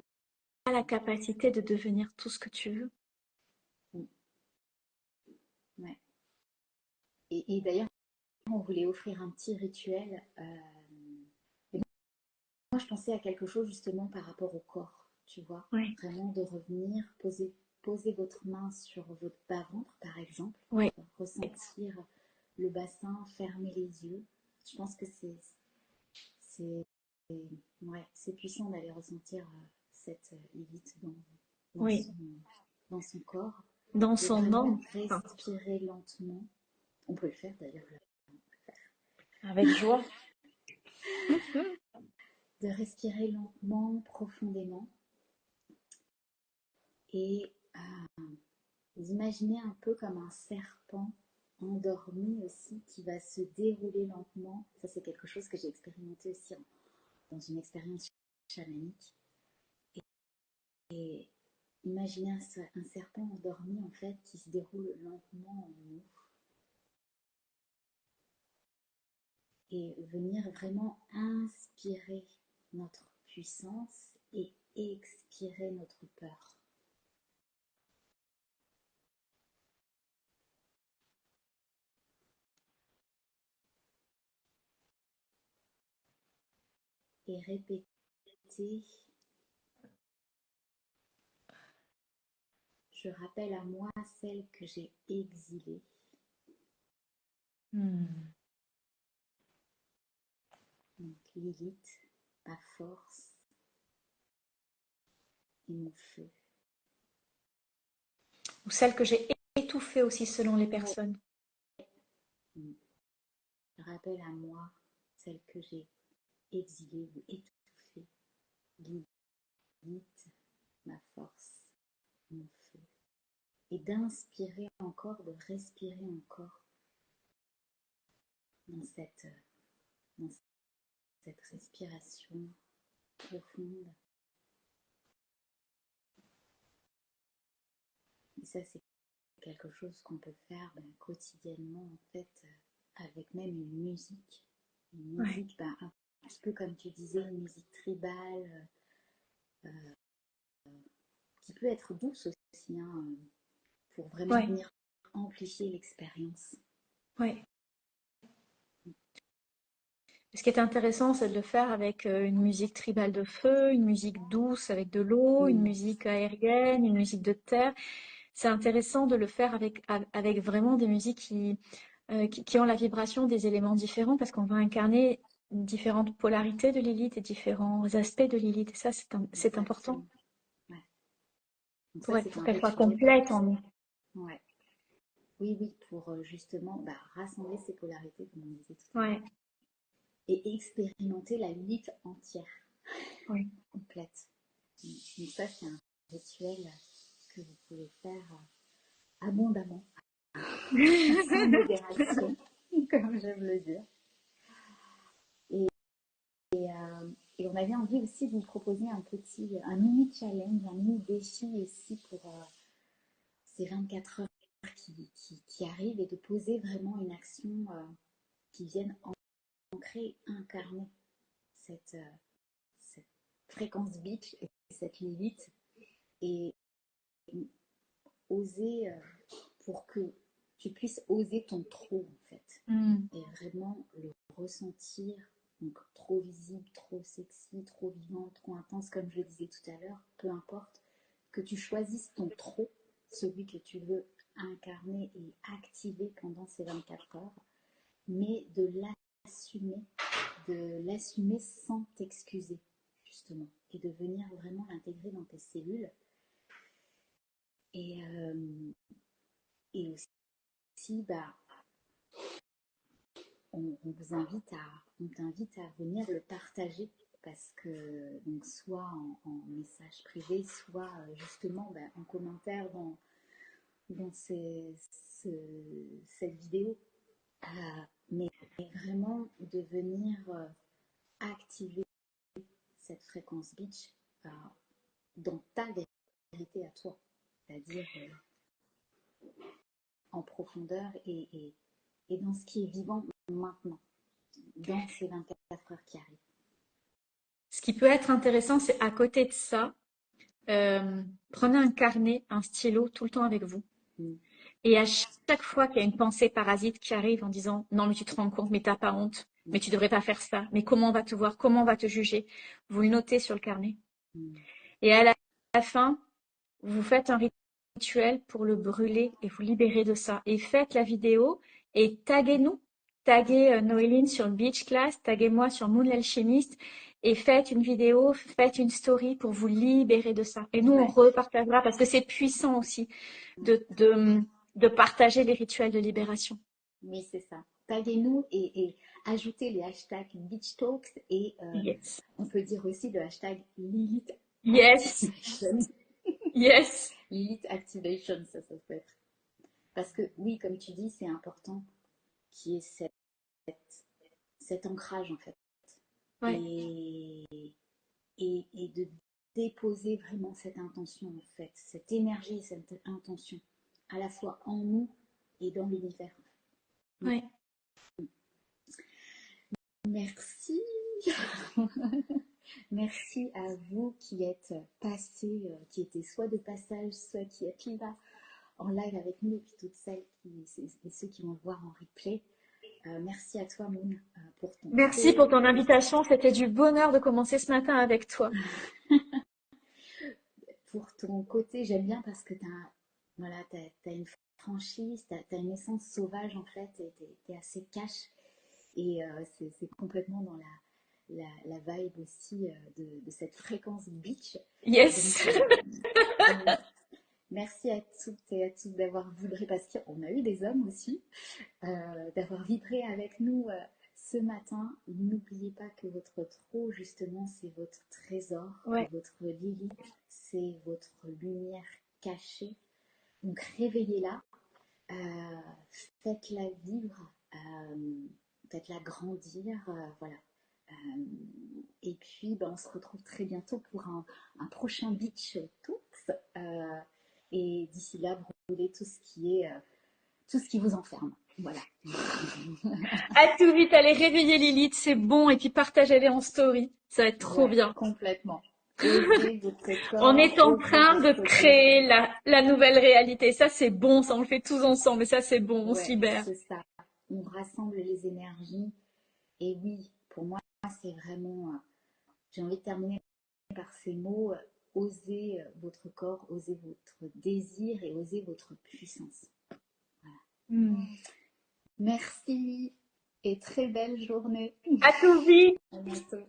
as la capacité de devenir tout ce que tu veux. Mm. Ouais. Et d'ailleurs, on voulait offrir un petit rituel. Et moi, je pensais à quelque chose justement par rapport au corps, tu vois. Ouais, Vraiment de revenir, poser votre main sur votre bas-ventre, par exemple. ouais. Ressentir le bassin, fermer les yeux. Je pense que c'est ouais, c'est puissant d'aller ressentir cette élite dans, Oui, son, dans son corps. dans De son vraiment nom, enfin, respirer lentement. On peut le faire d'ailleurs là. avec joie. De respirer lentement, profondément et d'imaginer un peu comme un serpent endormi aussi qui va se dérouler lentement. Ça, c'est quelque chose que j'ai expérimenté aussi dans une expérience chamanique. Et imaginez un serpent endormi en fait qui se déroule lentement en nous et venir vraiment inspirer notre puissance et expirer notre peur. Et répéter, je rappelle à moi celle que j'ai exilée. Hmm. Donc Lilith, ma force et mon feu. Ou celle que j'ai étouffée aussi selon les Ouais. personnes. Je rappelle à moi celle que j'ai exilée ou étouffée. Lilith, ma force, mon feu. Et d'inspirer encore, de respirer encore dans dans cette respiration profonde. Et ça, c'est quelque chose qu'on peut faire quotidiennement, en fait, avec même une musique. Une Ouais, musique, un petit peu comme tu disais, une musique tribale, qui peut être douce aussi, hein, pour vraiment ouais, venir amplifier l'expérience. ouais. Ce qui est intéressant, c'est de le faire avec une musique tribale de feu, une musique douce avec de l'eau, une Mm. musique aérienne, une musique de terre. C'est intéressant de le faire avec vraiment des musiques qui ont la vibration des éléments différents parce qu'on va incarner différentes polarités de Lilith et différents aspects de Lilith. Et ça, c'est important Exactement. Ouais. Donc ça, c'est pour un qu'elle soit rituel. complète en nous. Ouais. Oui, oui, pour justement rassembler ces polarités, comme on disait tout à l'heure, Ouais, et expérimenter la lutte entière, ouais. complète. Donc ça, c'est un rituel que vous pouvez faire abondamment, sans modération, comme j'aime le dire. Et, et on avait envie aussi de vous proposer un mini challenge, un mini défi aussi pour ces 24 heures qui arrive et de poser vraiment une action qui vienne ancrer, incarner cette fréquence bitch et cette limite et oser pour que tu puisses oser ton trop en fait et vraiment le ressentir, donc trop visible, trop sexy, trop vivant, trop intense comme je le disais tout à l'heure, peu importe, que tu choisisses ton trop, celui que tu veux incarner et activer pendant ces 24 heures, mais de l'assumer sans t'excuser justement et de venir vraiment l'intégrer dans tes cellules et aussi on t'invite à venir le partager parce que donc soit en message privé, soit justement en commentaire dans cette vidéo, mais vraiment de venir activer cette fréquence bitch dans ta vérité à toi, c'est-à-dire en profondeur et dans ce qui est vivant maintenant, dans ces 24 heures qui arrivent. Ce qui peut être intéressant, c'est à côté de ça, prenez un carnet, un stylo tout le temps avec vous. Et à chaque fois qu'il y a une pensée parasite qui arrive en disant non mais tu te rends compte, mais t'as pas honte, mais tu devrais pas faire ça, mais comment on va te voir, comment on va te juger, vous le notez sur le carnet. Et à la fin, vous faites un rituel pour le brûler et vous libérer de ça. Et faites la vidéo et taguez-nous. Taguez Noéline sur Beach Class, taguez-moi sur Moon l'alchimiste et faites une vidéo, faites une story pour vous libérer de ça. Et nous, on repartagera parce que c'est puissant aussi de partager les rituels de libération. Oui, c'est ça. Taguez-nous et ajoutez les hashtags Beach Talks et on peut dire aussi le hashtag Lilith Activation. Yes. Lilith Activation, ça peut être. Parce que oui, comme tu dis, c'est important qu'il y ait cet ancrage en fait. Ouais. Et de déposer vraiment cette intention en fait, cette énergie, cette intention, à la fois en nous et dans l'univers. Ouais. Merci. Merci à vous qui êtes passés, qui étaient soit de passage, soit qui êtes là en live avec nous, et puis toutes celles et ceux qui vont le voir en replay. Merci à toi, Moon, pour ton Merci pour ton invitation. C'était du bonheur de commencer ce matin avec toi. Pour ton côté, j'aime bien parce que t'as une franchise, t'as une essence sauvage en fait, et t'es assez cash. Et c'est complètement dans la vibe aussi de cette fréquence beach. Yes. Donc, merci à toutes et à tous d'avoir vibré, parce qu'on a eu des hommes aussi, d'avoir vibré avec nous ce matin. N'oubliez pas que votre trop, justement, c'est votre trésor, votre Lilith, c'est votre lumière cachée. Donc réveillez-la, faites-la vivre, faites-la grandir, voilà. Et puis on se retrouve très bientôt pour un prochain Beach Talks. Et d'ici là, brûlez tout ce qui vous enferme. Voilà. À tout vite, allez réveiller Lilith, c'est bon, et puis partagez-les en story, ça va être trop bien. Complètement. Osez votre corps, on est en train de créer la nouvelle réalité. Ça, c'est bon, ça, on le fait tous ensemble, et ça, c'est bon, on se libère. C'est ça. On rassemble les énergies. Et oui, pour moi, c'est vraiment... j'ai envie de terminer par ces mots. Osez votre corps, osez votre désir et osez votre puissance. Voilà. Merci et très belle journée. À tout vite. À bientôt.